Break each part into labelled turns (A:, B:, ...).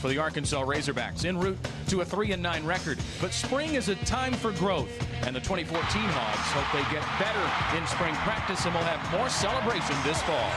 A: for the Arkansas Razorbacks, en route to a 3-9 record. But spring is a time for growth, and the 2014 Hogs hope they get better in spring practice and will have more celebration this fall.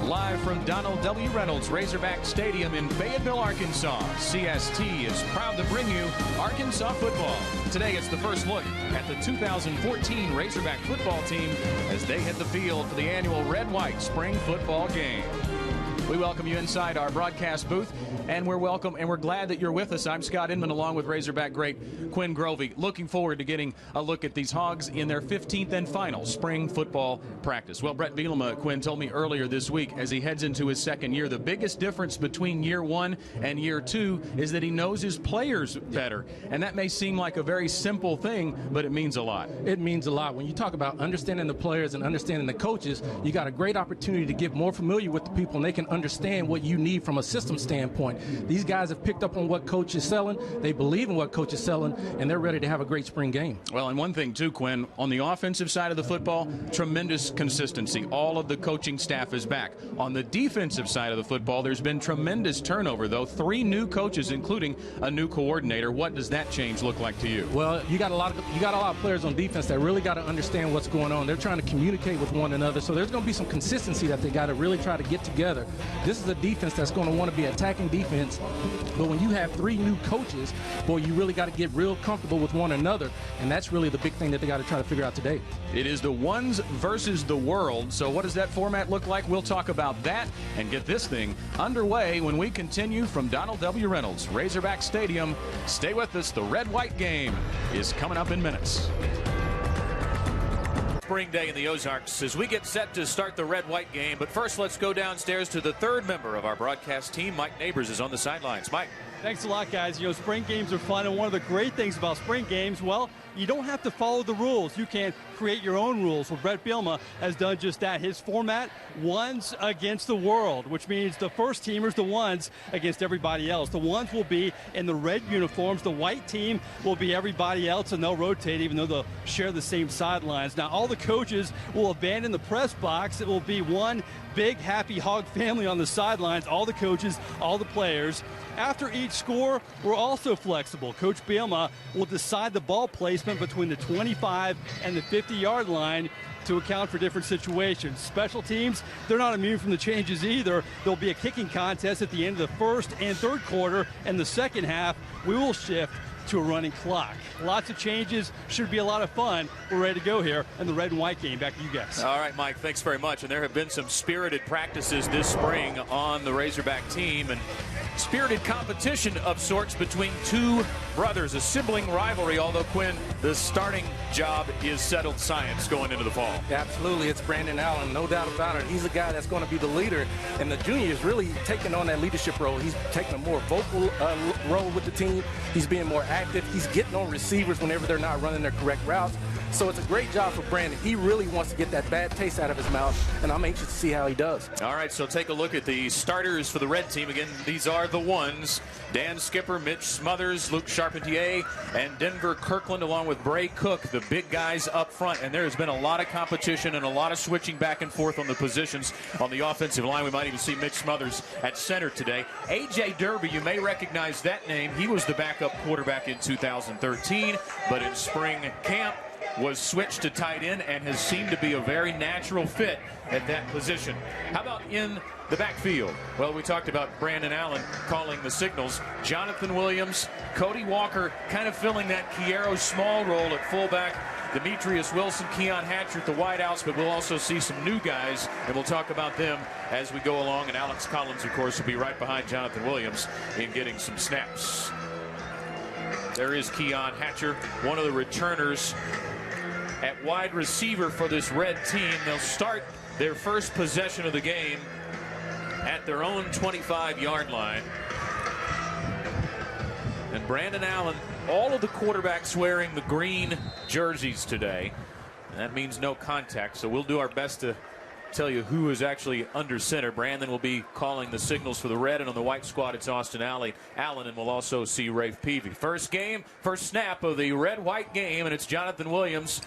A: Live from Donald W. Reynolds Razorback Stadium in Fayetteville, Arkansas, CST is proud to bring you Arkansas football. Today it's the first look at the 2014 Razorback football team as they hit the field for the annual Red-White Spring Football Game. We welcome you inside our broadcast booth, and we're glad that you're with us. I'm Scott Inman, along with Razorback great Quinn Grovey. Looking forward to getting a look at these Hogs in their 15th and final spring football practice. Well, Brett Bielema, Quinn, told me earlier this week, as he heads into his second year, the biggest difference between year one and year two is that he knows his players better. And that may seem like a very simple thing, but it means a lot.
B: It means a lot. When you talk about understanding the players and understanding the coaches, you got a great opportunity to get more familiar with the people, and they can understand what you need from a system standpoint. These guys have picked up on what coach is selling. They believe in what coach is selling, and they're ready to have a great spring game.
A: Well, and one thing too, Quinn, on the offensive side of the football, tremendous consistency. All of the coaching staff is back. On the defensive side of the football, there's been tremendous turnover, though. 3 new coaches, including a new coordinator. What does that change look like to you?
B: Well, you got a lot of players on defense that really got to understand what's going on. They're trying to communicate with one another, so there's going to be some consistency that they got to really try to get together. This is a defense that's going to want to be attacking defense, but when you have 3 new coaches, boy, you really got to get real comfortable with one another, and that's really the big thing that they got to try to figure out today.
A: It is the ones versus the world, so what does that format look like? We'll talk about that and get this thing underway when we continue from Donald W. Reynolds Razorback Stadium. Stay with us. The Red-White game is coming up in minutes. Spring day in the Ozarks as we get set to start the Red-White game. But first, let's go downstairs to the third member of our broadcast team. Mike Neighbors is on the sidelines. Mike.
C: Thanks a lot, guys. You know, spring games are fun, and one of the great things about spring games, well, you don't have to follow the rules. You can create your own rules. Well, Brett Bielema has done just that. His format, ones against the world, which means the first teamers, the ones, against everybody else. The ones will be in the red uniforms. The white team will be everybody else, and they'll rotate even though they'll share the same sidelines. Now, all the coaches will abandon the press box. It will be one big, happy Hog family on the sidelines, all the coaches, all the players. After each score, we're also flexible. Coach Bielema will decide the ball placement between the 25 and the 50-yard line to account for different situations. Special teams, they're not immune from the changes either. There'll be a kicking contest at the end of the first and third quarter, and the second half, we will shift to a running clock. Lots of changes, should be a lot of fun. We're ready to go here in the red and white game. Back to you guys.
A: All right, Mike, thanks very much. And there have been some spirited practices this spring on the Razorback team, and spirited competition of sorts between 2 brothers, a sibling rivalry, although, Quinn, the starting job is settled science going into the fall.
B: Absolutely, it's Brandon Allen, no doubt about it. He's a guy that's going to be the leader, and the junior is really taking on that leadership role. He's taking a more vocal role with the team. He's being more active. He's getting on receivers whenever they're not running their correct routes. So it's a great job for Brandon. He really wants to get that bad taste out of his mouth, and I'm anxious to see how he does.
A: All right, so take a look at the starters for the red team. Again, these are the ones. Dan Skipper, Mitch Smothers, Luke Charpentier, and Denver Kirkland, along with Bray Cook, the big guys up front. And there has been a lot of competition and a lot of switching back and forth on the positions on the offensive line. We might even see Mitch Smothers at center today. A.J. Derby, you may recognize that name. He was the backup quarterback in 2013, but in spring camp was switched to tight end and has seemed to be a very natural fit at that position. How about in the backfield? Well, we talked about Brandon Allen calling the signals. Jonathan Williams, Cody Walker kind of filling that Kiero Small role at fullback. Demetrius Wilson, Keon Hatcher at the wideouts, but we'll also see some new guys, and we'll talk about them as we go along. And Alex Collins, of course, will be right behind Jonathan Williams in getting some snaps. There is Keon Hatcher, one of the returners at wide receiver for this red team. They'll start their first possession of the game at their own 25-yard line. And Brandon Allen all of the quarterbacks wearing the green jerseys today. And that means no contact, so we'll do our best to tell you who is actually under center. Brandon will be calling the signals for the red, and on the white squad it's Austin Allen, and we'll also see Rafe Peavy. First snap of the red-white game, and it's Jonathan Williams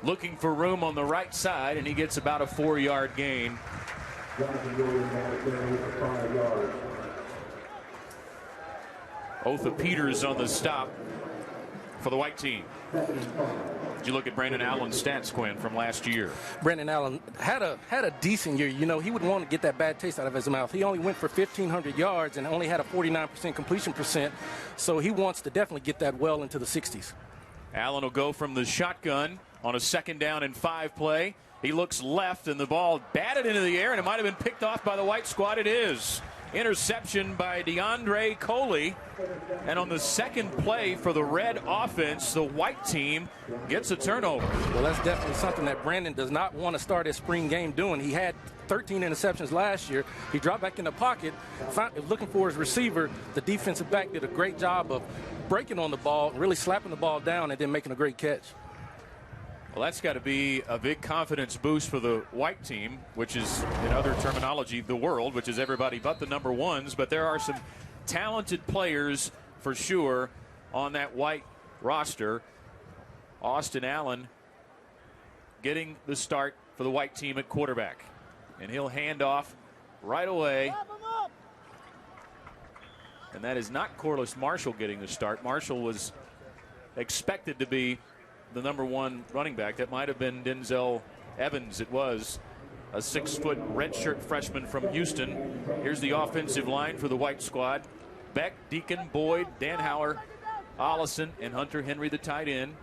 A: looking for room on the right side, and he gets about a 4-yard gain. Otha Peters on the stop for the white team. Did you look at Brandon Allen's stats, Quinn, from last year?
B: Brandon Allen had a decent year. You know, he would want to get that bad taste out of his mouth. He only went for 1,500 yards and only had a 49% completion percent. So he wants to definitely get that well into the 60s.
A: Allen will go from the shotgun on a 2nd down and 5 play. He looks left, and the ball batted into the air, and it might have been picked off by the white squad. It is. Interception by DeAndre Coley. And on the second play for the red offense, the white team gets a turnover.
B: Well, that's definitely something that Brandon does not want to start his spring game doing. He had 13 interceptions last year. He dropped back in the pocket, looking for his receiver. The defensive back did a great job of breaking on the ball, really slapping the ball down, and then making a great catch.
A: Well, that's got to be a big confidence boost for the white team, which is, in other terminology, the world, which is everybody but the number ones. But there are some talented players for sure on that white roster. Austin Allen getting the start for the white team at quarterback. And he'll hand off right away. And that is not Korliss Marshall getting the start. Marshall was expected to be the number 1 running back. That might have been Denzel Evans. It was a 6-foot redshirt freshman from Houston. Here's the offensive line for the white squad. Beck, Deacon, Boyd, Danhauer, Ollison, and Hunter Henry, the tight end.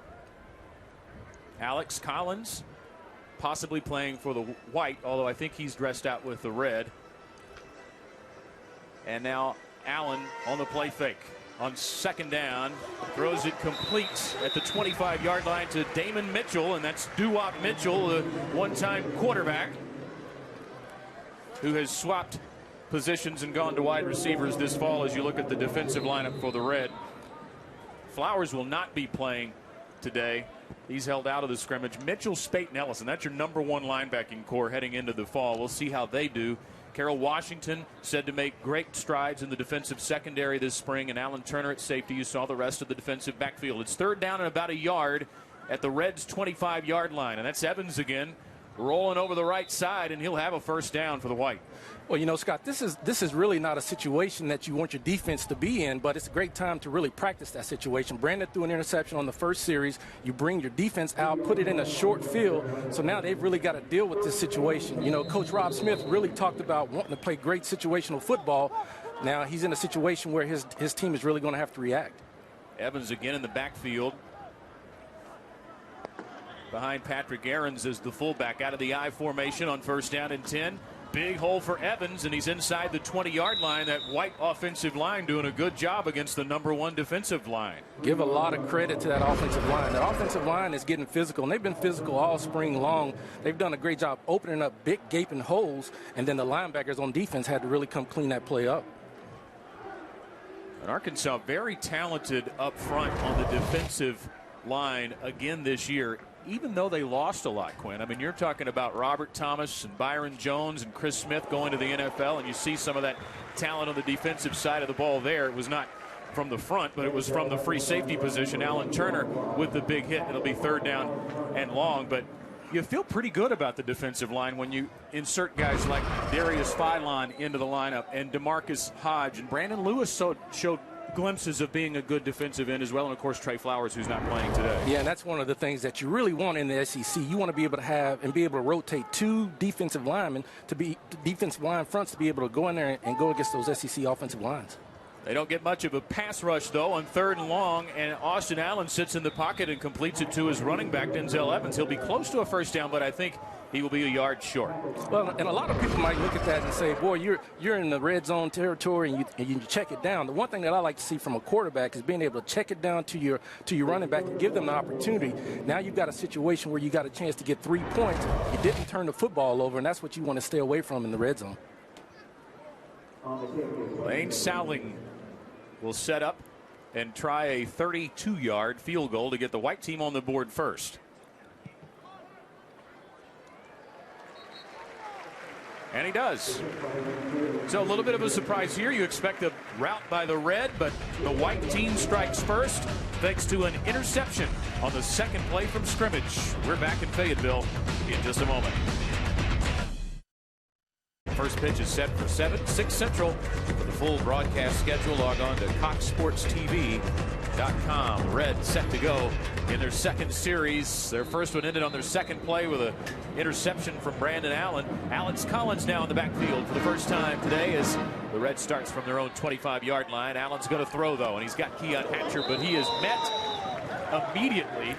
A: Alex Collins possibly playing for the white, although I think he's dressed out with the red. And now Allen on the play fake. On 2nd down, throws it complete at the 25-yard line to Damon Mitchell, and that's Doo-Wop Mitchell, the one-time quarterback who has swapped positions and gone to wide receivers this fall as you look at the defensive lineup for the red. Flowers will not be playing today. He's held out of the scrimmage. Mitchell, Spate, and Ellison, that's your number 1 linebacking core heading into the fall. We'll see how they do. Carroll Washington said to make great strides in the defensive secondary this spring, and Alan Turner at safety. You saw the rest of the defensive backfield. It's 3rd down and about a yard at the Reds' 25-yard line, and that's Evans again rolling over the right side, and he'll have a 1st down for the white.
B: Well, you know, Scott, this is really not a situation that you want your defense to be in, but it's a great time to really practice that situation. Brandon threw an interception on the first series. You bring your defense out, put it in a short field, so now they've really got to deal with this situation. You know, Coach Rob Smith really talked about wanting to play great situational football. Now he's in a situation where his team is really going to have to react.
A: Evans again in the backfield. Behind Patrick Aarons is the fullback out of the I formation on 1st down and 10. Big hole for Evans, and he's inside the 20-yard line. That white offensive line doing a good job against the number 1 defensive line.
B: Give a lot of credit to that offensive line. That offensive line is getting physical, and they've been physical all spring long. They've done a great job opening up big gaping holes, and then the linebackers on defense had to really come clean that play up.
A: And Arkansas very talented up front on the defensive line again this year, even though they lost a lot, Quinn. I mean, you're talking about Robert Thomas and Byron Jones and Chris Smith going to the NFL, and you see some of that talent on the defensive side of the ball there. It was not from the front, but it was from the free safety position. Alan Turner with the big hit. It'll be 3rd down and long, but you feel pretty good about the defensive line when you insert guys like Darius Philon into the lineup and DeMarcus Hodge, and Brandon Lewis showed glimpses of being a good defensive end as well, and of course Trey Flowers, who's not playing today.
B: Yeah, and that's one of the things that you really want in the SEC. You want to be able to have and be able to rotate 2 defensive linemen to be defensive line fronts to be able to go in there and go against those SEC offensive lines.
A: They don't get much of a pass rush, though, on 3rd and long, and Austin Allen sits in the pocket and completes it to his running back, Denzel Evans. He'll be close to a 1st down, but I think he will be a yard short.
B: Well, and a lot of people might look at that and say, boy, you're in the red zone territory and you check it down. The one thing that I like to see from a quarterback is being able to check it down to your running back and give them the opportunity. Now you've got a situation where you got a chance to get 3 points. You didn't turn the football over, and that's what you want to stay away from in the red zone.
A: Lane Sowling will set up and try a 32-yard field goal to get the white team on the board first. And he does. So a little bit of a surprise here. You expect a route by the red, but the white team strikes first thanks to an interception on the second play from scrimmage. We're back in Fayetteville in just a moment. First pitch is set for 6 Central. For the full broadcast schedule, log on to CoxSportsTV.com. Red set to go in their second series. Their first one ended on their second play with an interception from Brandon Allen. Alex Collins now in the backfield for the first time today as the Reds starts from their own 25-yard line. Allen's going to throw, though, and he's got Keon Hatcher, but he is met immediately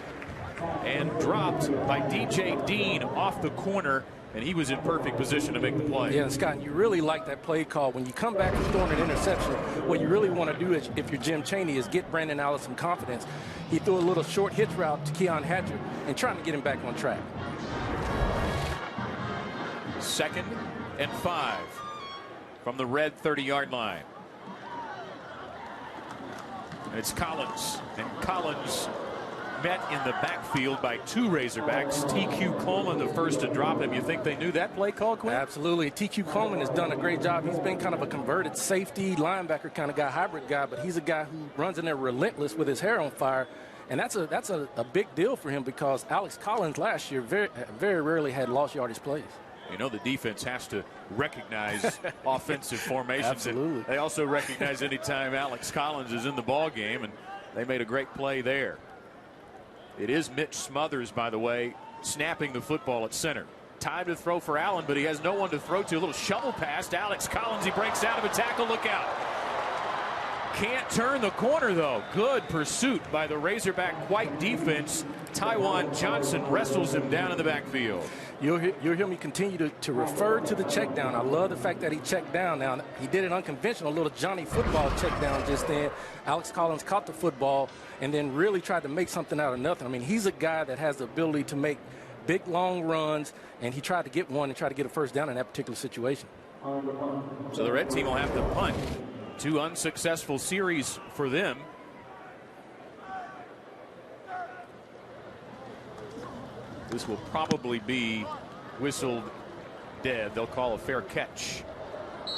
A: and dropped by DJ Dean off the corner. And he was in perfect position to make the play.
B: Yeah, Scott, you really like that play call. When you come back and throwing an interception, what you really want to do is, if you're Jim Chaney, is get Brandon Allen some confidence. He threw a little short hitch route to Keon Hatcher and trying to get him back on track.
A: 2nd and 5 from the red 30-yard line. And it's Collins. And Collins met in the backfield by 2 Razorbacks. T.Q. Coleman, the first to drop him. You think they knew that play call, Quinn?
B: Absolutely. T.Q. Coleman has done a great job. He's been kind of a converted safety, linebacker kind of guy, hybrid guy, but he's a guy who runs in there relentless with his hair on fire. And that's a big deal for him because Alex Collins last year very rarely had lost yardage plays.
A: You know the defense has to recognize offensive formations.
B: Absolutely.
A: And they also recognize anytime Alex Collins is in the ball game, and they made a great play there. It is Mitch Smothers, by the way, snapping the football at center. Time to throw for Allen, but he has no one to throw to. A little shovel pass to Alex Collins. He breaks out of a tackle. Look out. Can't turn the corner, though. Good pursuit by the Razorback white defense. Tywan Johnson wrestles him down in the backfield.
B: You'll hear me continue to refer to the check down. I love the fact that he checked down. Now, he did an unconventional little Johnny football check down just then. Alex Collins caught the football and then really tried to make something out of nothing. I mean, he's a guy that has the ability to make big, long runs, and he tried to get one and try to get a first down in that particular situation.
A: So the red team will have to punt. 2 unsuccessful series for them. This will probably be whistled dead. They'll call a fair catch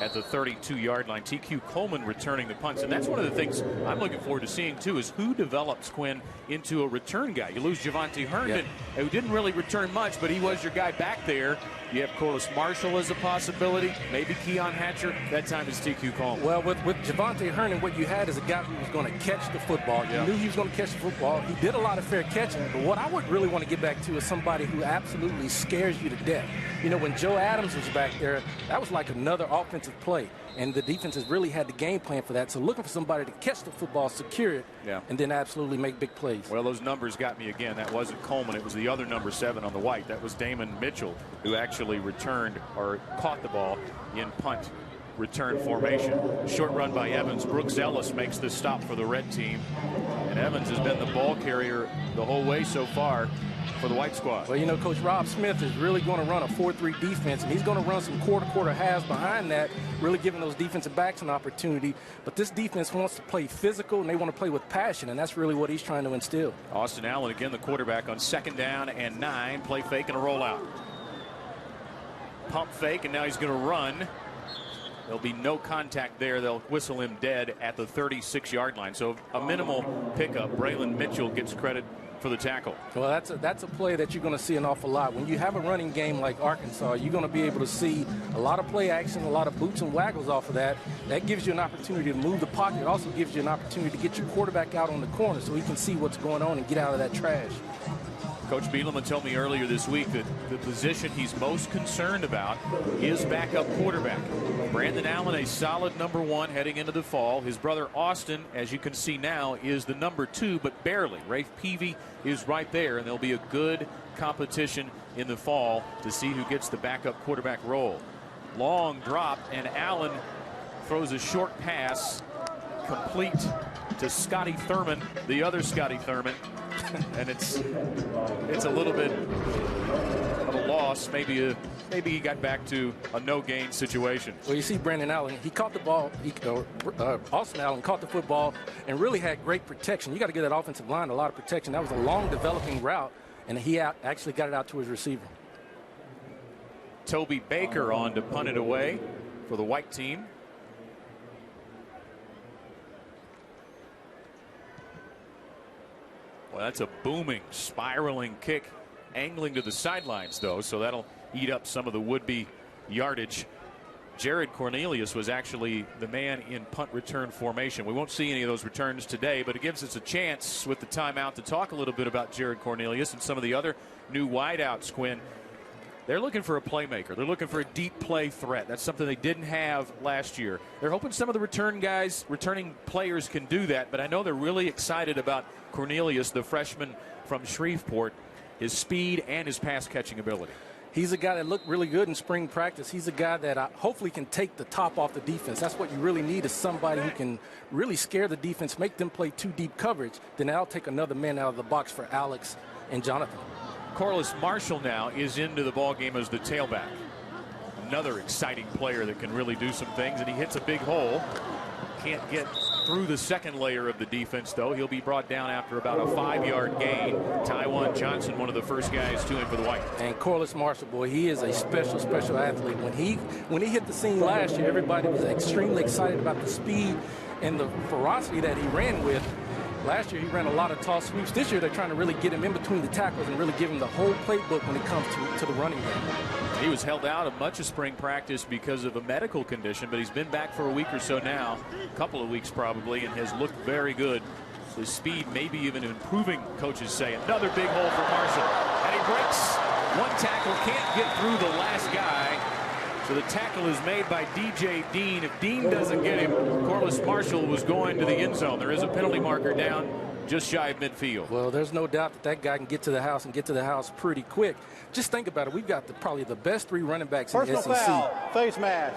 A: at the 32-yard line. T.Q. Coleman returning the punts. And that's one of the things I'm looking forward to seeing, too, is who develops, Quinn, into a return guy. You lose Javonte Herndon, who didn't really return much, but he was your guy back there. You have Korliss Marshall as a possibility. Maybe Keon Hatcher. That time is T.Q. Coleman.
B: Well, with Javonte Herndon, what you had is a guy who was going to catch the football. You knew he was going to catch the football. He did a lot of fair catching. But what I would really want to get back to is somebody who absolutely scares you to death. You know, when Joe Adams was back there, that was like another offensive play. And the defense has really had the game plan for that. So looking for somebody to catch the football, secure it, and then absolutely make big plays.
A: Well, those numbers got me again. That wasn't Coleman. It was the other number 7 on the white. That was Damon Mitchell, who actually returned or caught the ball in punt return formation. Short run by Evans. Brooks Ellis makes the stop for the red team. And Evans has been the ball carrier the whole way so far for the white squad.
B: Well, you know, Coach Rob Smith is really going to run a 4-3 defense, and he's going to run some quarter halves behind that, really giving those defensive backs an opportunity. But this defense wants to play physical, and they want to play with passion, and that's really what he's trying to instill.
A: Austin Allen, again, the quarterback on 2nd down and 9. Play fake and a rollout. Pump fake, and now he's going to run. There'll be no contact there. They'll whistle him dead at the 36-yard line. So a minimal pickup. Braylon Mitchell gets credit for the tackle.
B: Well, that's a play that you're going to see an awful lot. When you have a running game like Arkansas, you're going to be able to see a lot of play action, a lot of boots and waggles off of that. That gives you an opportunity to move the pocket. It also gives you an opportunity to get your quarterback out on the corner so he can see what's going on and get out of that trash.
A: Coach Bielema told me earlier this week that the position he's most concerned about is backup quarterback. Brandon Allen, a solid number 1 heading into the fall. His brother Austin, as you can see now, is the number 2, but barely. Rafe Peavy is right there, and there'll be a good competition in the fall to see who gets the backup quarterback role. Long drop, and Allen throws a short pass complete to Scotty Thurman, the other Scotty Thurman. And it's a little bit of a loss, maybe maybe he got back to a no-gain situation.
B: Well, you see Brandon Allen, he caught the ball, Austin Allen caught the football and really had great protection. You got to give that offensive line a lot of protection. That was a long developing route, and he actually got it out to his receiver.
A: Toby Baker on to punt it away for the white team. Well, that's a booming, spiraling kick, angling to the sidelines, though, so that'll eat up some of the would-be yardage. Jared Cornelius was actually the man in punt return formation. We won't see any of those returns today, but it gives us a chance with the timeout to talk a little bit about Jared Cornelius and some of the other new wideouts, Quinn. They're looking for a playmaker. They're looking for a deep play threat. That's something they didn't have last year. They're hoping some of the returning players can do that, but I know they're really excited about Cornelius, the freshman from Shreveport, his speed and his pass-catching ability.
B: He's a guy that looked really good in spring practice. He's a guy that hopefully can take the top off the defense. That's what you really need, is somebody who can really scare the defense, make them play too deep coverage. Then that'll take another man out of the box for Alex and Jonathan.
A: Korliss Marshall now is into the ballgame as the tailback. Another exciting player that can really do some things, and he hits a big hole. Can't get through the second layer of the defense, though. He'll be brought down after about a 5-yard gain. Taiwan Johnson, one of the first guys to him for the White.
B: And Korliss Marshall, boy, he is a special athlete. When he hit the scene last year, everybody was extremely excited about the speed and the ferocity that he ran with. Last year, he ran a lot of toss sweeps. This year, they're trying to really get him in between the tackles and really give him the whole playbook when it comes to the running game.
A: He was held out of much of spring practice because of a medical condition, but he's been back for a week or so now, a couple of weeks probably, and has looked very good. His speed maybe even improving, coaches say. Another big hole for Marshall. And he breaks one tackle, can't get through the last guy. So the tackle is made by DJ Dean. If Dean doesn't get him, Korliss Marshall was going to the end zone. There is a penalty marker down just shy of midfield.
B: Well, there's no doubt that guy can get to the house and get to the house pretty quick. Just think about it. We've got probably the best 3 running backs in the SEC.
D: Personal foul, face mask.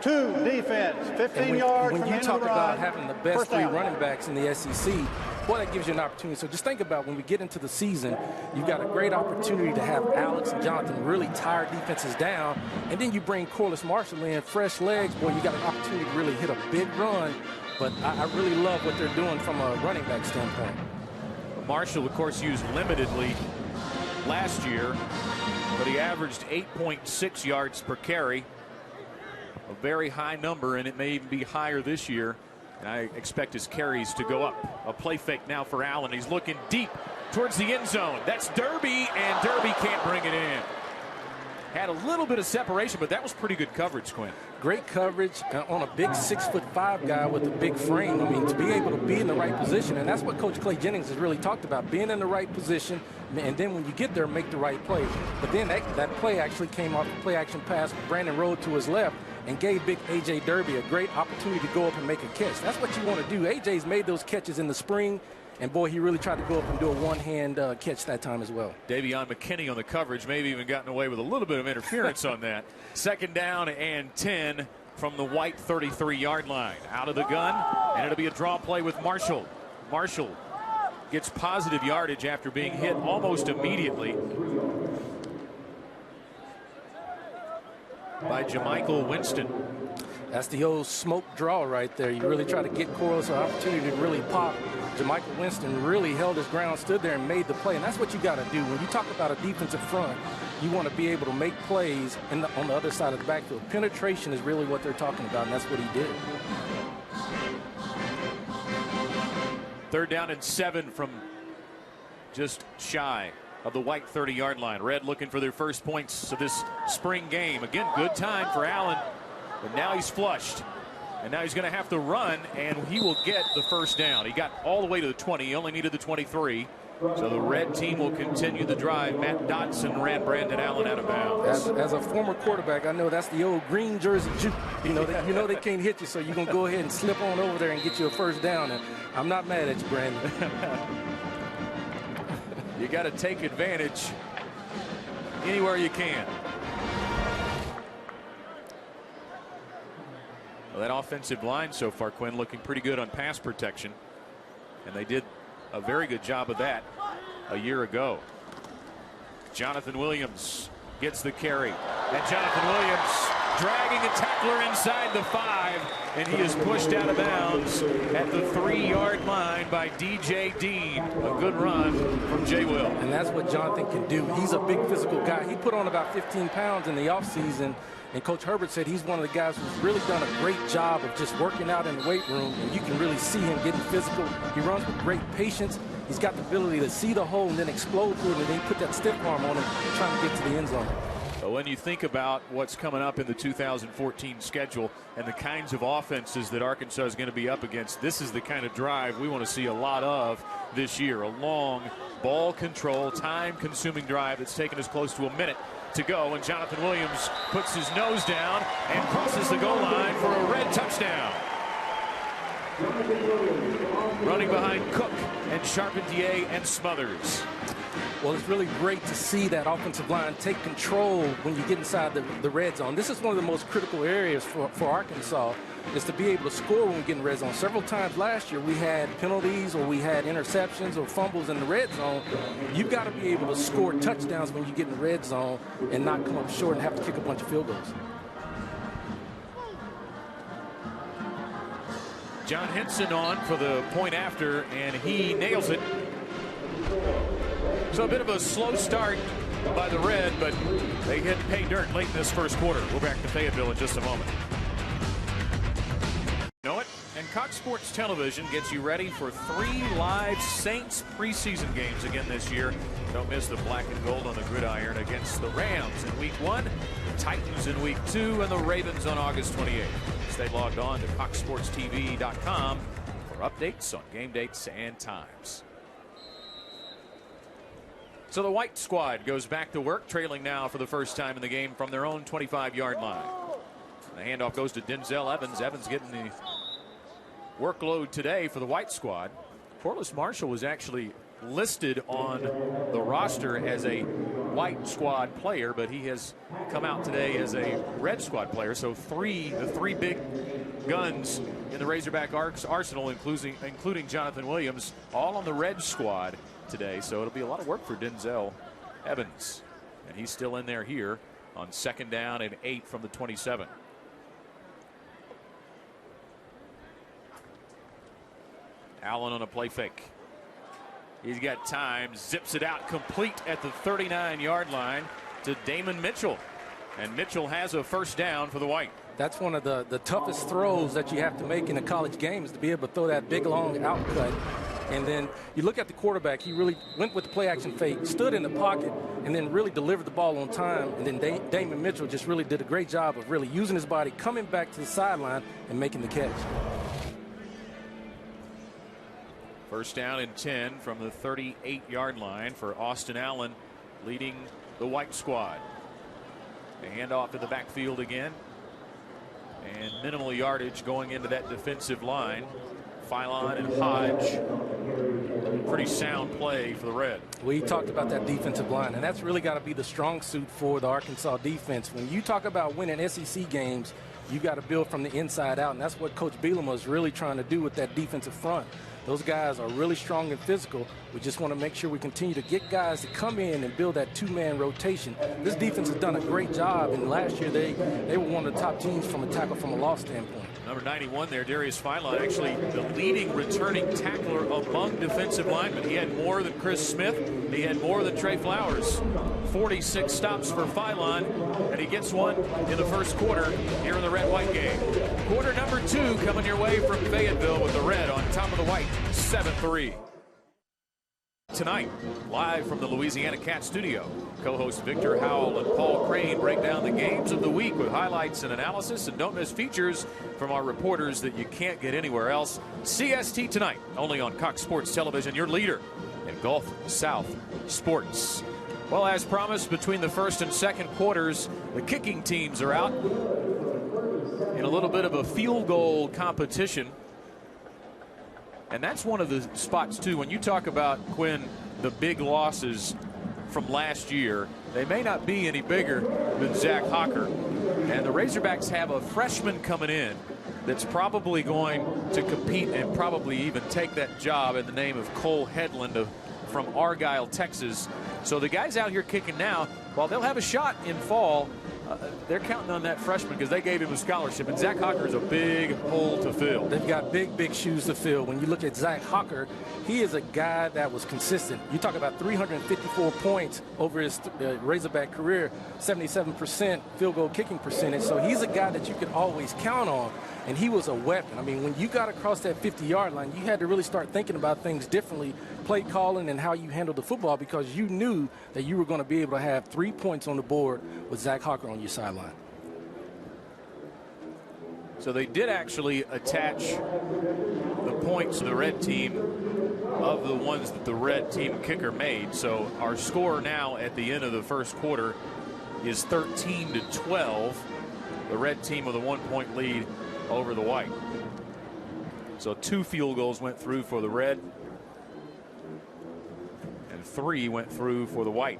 D: 2, defense, 15 yards.
B: When you talk about having the best 3 running backs in the SEC, boy, that gives you an opportunity. So just think about when we get into the season, you've got a great opportunity to have Alex and Jonathan really tire defenses down, and then you bring Korliss Marshall in, fresh legs. Boy, you got an opportunity to really hit a big run. But I really love what they're doing from a running back standpoint.
A: Marshall, of course, used limitedly last year, but he averaged 8.6 yards per carry. A very high number, and it may even be higher this year. And I expect his carries to go up. A play fake now for Allen. He's looking deep towards the end zone. That's Derby, and Derby can't bring it in. Had a little bit of separation, but that was pretty good coverage, Quinn.
B: Great coverage on a big 6'5" guy with a big frame. I mean, to be able to be in the right position, and that's what Coach Clay Jennings has really talked about, being in the right position, and then when you get there, make the right play. But then that play actually came off the play action pass. Brandon Road to his left and gave big A.J. Derby a great opportunity to go up and make a catch. That's what you want to do. A.J.'s made those catches in the spring. And, boy, he really tried to go up and do a one-hand catch that time as well.
A: Davion McKinney on the coverage, maybe even gotten away with a little bit of interference on that. 2nd down and 10 from the White 33-yard line. Out of the gun, and it'll be a draw play with Marshall. Marshall gets positive yardage after being hit almost immediately by Jamichael Winston.
B: That's the old smoke draw right there. You really try to get Korliss an opportunity to really pop. Jamichael Winston really held his ground, stood there, and made the play. And that's what you got to do. When you talk about a defensive front, you want to be able to make plays on the other side of the backfield. Penetration is really what they're talking about, and that's what he did.
A: 3rd down and 7 from just shy of the White 30-yard line. Red looking for their first points of this spring game. Again, good time for Allen, but now he's flushed. And now he's going to have to run, and he will get the first down. He got all the way to the 20. He only needed the 23. So the red team will continue the drive. Matt Dotson ran Brandon Allen out of bounds.
B: As a former quarterback, I know that's the old green jersey juke. You know they can't hit you, so you're going to go ahead and slip on over there and get you a first down. And I'm not mad at you, Brandon.
A: You got to take advantage anywhere you can. Well, that offensive line so far, Quinn, looking pretty good on pass protection. And they did a very good job of that a year ago. Jonathan Williams gets the carry. And Jonathan Williams dragging a tackler inside the 5, and he is pushed out of bounds at the 3-yard line by DJ Dean. A good run from Jay Will.
B: And that's what Jonathan can do. He's a big physical guy. He put on about 15 pounds in the offseason, and Coach Herbert said he's one of the guys who's really done a great job of just working out in the weight room, and you can really see him getting physical. He runs with great patience. He's got the ability to see the hole and then explode through it, and then put that stiff arm on him trying to get to the end zone.
A: But when you think about what's coming up in the 2014 schedule and the kinds of offenses that Arkansas is going to be up against, this is the kind of drive we want to see a lot of this year. A long ball control, time-consuming drive that's taken us close to a minute to go. And Jonathan Williams puts his nose down and crosses the goal line for a red touchdown. Running behind Cook and Charpentier and Smothers.
B: Well, it's really great to see that offensive line take control when you get inside the red zone. This is one of the most critical areas for Arkansas, is to be able to score when we get in the red zone. Several times last year we had penalties or we had interceptions or fumbles in the red zone. You've got to be able to score touchdowns when you get in the red zone and not come up short and have to kick a bunch of field goals.
A: John Henson on for the point after, and he nails it. So a bit of a slow start by the Red, but they hit pay dirt late in this first quarter. We're back to Fayetteville in just a moment. You know it? And Cox Sports Television gets you ready for 3 live Saints preseason games again this year. Don't miss the black and gold on the gridiron against the Rams in Week 1, the Titans in Week 2, and the Ravens on August 28th. Stay logged on to CoxSportsTV.com for updates on game dates and times. So the white squad goes back to work, trailing now for the first time in the game from their own 25-yard line. The handoff goes to Denzel Evans. Evans getting the workload today for the white squad. Korliss Marshall was actually listed on the roster as a white squad player, but he has come out today as a red squad player. So the three big guns in the Razorback arsenal, including Jonathan Williams, all on the red squad today. So it'll be a lot of work for Denzel Evans, and he's still in there here on 2nd down and 8 from the 27. Allen on a play fake. He's got time, zips it out complete at the 39-yard line to Damon Mitchell, and Mitchell has a first down for the white.
B: That's one of the toughest throws that you have to make in a college game, is to be able to throw that big long outcut. And then you look at the quarterback, he really went with the play action fake, stood in the pocket, and then really delivered the ball on time. And then Damon Mitchell just really did a great job of really using his body, coming back to the sideline and making the catch.
A: First down and 10 from the 38-yard line for Austin Allen, leading the white squad. A handoff to the backfield again, and minimal yardage going into that defensive line. Philon and Hodge. Pretty sound play for the Red.
B: We talked about that defensive line, and that's really got to be the strong suit for the Arkansas defense. When you talk about winning SEC games, you got to build from the inside out, and that's what Coach Bielema is really trying to do with that defensive front. Those guys are really strong and physical. We just want to make sure we continue to get guys to come in and build that 2-man rotation. This defense has done a great job, and last year they were one of the top teams from a tackle from a loss standpoint.
A: Number 91 there, Darius Philon, actually the leading returning tackler among defensive linemen. He had more than Chris Smith. He had more than Trey Flowers. 46 stops for Philon, and he gets one in the first quarter here in the red-white game. Quarter number 2 coming your way from Fayetteville with the Red on top of the white, 7-3. Tonight, live from the Louisiana Cat Studio, co-hosts Victor Howell and Paul Crane break down the games of the week with highlights and analysis, and don't miss features from our reporters that you can't get anywhere else. CST tonight, only on Cox Sports Television, your leader in Gulf South sports. Well, as promised, between the first and second quarters, the kicking teams are out in a little bit of a field goal competition. And that's one of the spots, too, when you talk about, Quinn, the big losses from last year, they may not be any bigger than Zach Hocker. And the Razorbacks have a freshman coming in that's probably going to compete and probably even take that job in the name of Cole Headland from Argyle, Texas. So the guys out here kicking now, while they'll have a shot in fall, they're counting on that freshman because they gave him a scholarship, and Zach Hawker is a big hole to fill.
B: They've got big shoes to fill. When you look at Zach Hawker, he is a guy that was consistent. You talk about 354 points over his Razorback career, 77% field goal kicking percentage. So he's a guy that you could always count on, and he was a weapon. I mean, when you got across that 50-yard line, you had to really start thinking about things differently, play calling and how you handled the football, because you knew that you were going to be able to have 3 points on the board with Zach Hawker on your sideline.
A: So they did actually attach the points to the red team of the ones that the red team kicker made. So our score now at the end of the first quarter is 13-12. The red team with a 1-point lead over the white. So 2 field goals went through for the red, and 3 went through for the white.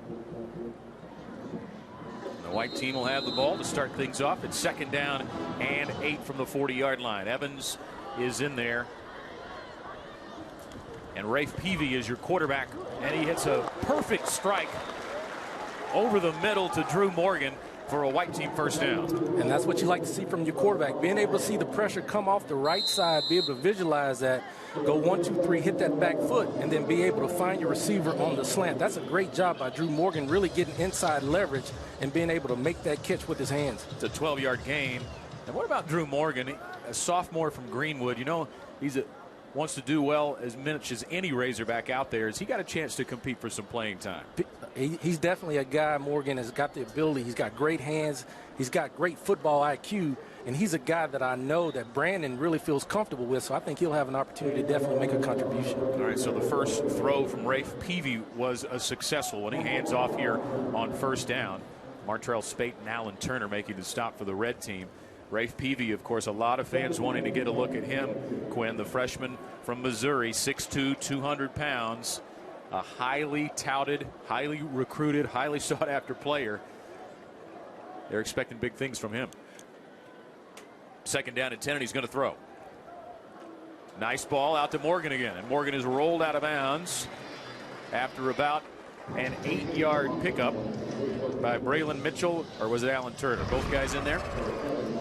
A: The white team will have the ball to start things off. It's 2nd down and 8 from the 40-yard line. Evans is in there, and Rafe Peavy is your quarterback, and he hits a perfect strike over the middle to Drew Morgan for a white team first down.
B: And that's what you like to see from your quarterback, being able to see the pressure come off the right side, be able to visualize that, go 1, 2, 3, hit that back foot, and then be able to find your receiver on the slant. That's a great job by Drew Morgan, really getting inside leverage and being able to make that catch with his hands.
A: It's a 12-yard gain. And what about Drew Morgan, a sophomore from Greenwood? You know, wants to do well as much as any Razorback out there. Has he got a chance to compete for some playing time?
B: He's definitely a guy. Morgan has got the ability. He's got great hands. He's got great football IQ. And he's a guy that I know that Brandon really feels comfortable with. So I think he'll have an opportunity to definitely make a contribution.
A: All right, so the first throw from Rafe Peavy was a successful one. He hands off here on first down. Martrell Spate and Alan Turner making the stop for the red team. Rafe Peavy, of course, a lot of fans wanting to get a look at him. Quinn, the freshman from Missouri, 6'2", 200 pounds. A highly touted, highly recruited, highly sought-after player. They're expecting big things from him. 2nd down and 10, and he's going to throw. Nice ball out to Morgan again, and Morgan is rolled out of bounds after about an 8-yard pickup by Braylon Mitchell, or was it Alan Turner? Both guys in there.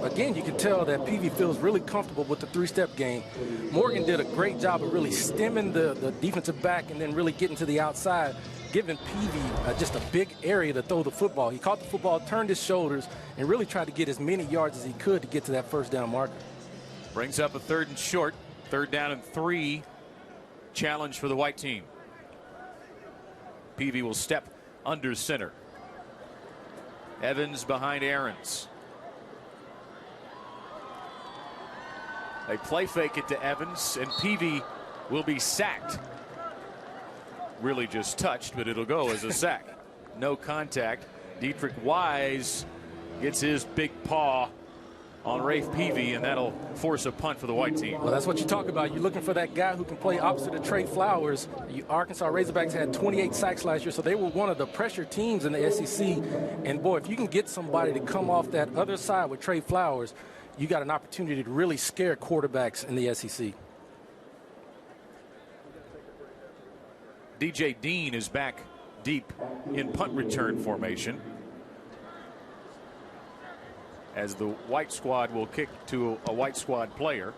B: Again, you can tell that Peavy feels really comfortable with the 3-step game. Morgan did a great job of really stemming the defensive back and then really getting to the outside, giving Peavy just a big area to throw the football. He caught the football, turned his shoulders, and really tried to get as many yards as he could to get to that first down marker.
A: Brings up a 3rd and short. 3rd down and 3. Challenge for the white team. Peavy will step under center. Evans behind Aarons. They play fake it to Evans, and Peavy will be sacked. Really just touched, but it'll go as a sack. No contact. Dietrich Wise gets his big paw on Rafe Peavy, and that'll force a punt for the white team.
B: Well, that's what you talk about. You're looking for that guy who can play opposite of Trey Flowers. Arkansas Razorbacks had 28 sacks last year, so they were one of the pressure teams in the SEC. And, boy, if you can get somebody to come off that other side with Trey Flowers, you got an opportunity to really scare quarterbacks in the SEC.
A: DJ Dean is back deep in punt return formation, as the white squad will kick to a white squad player.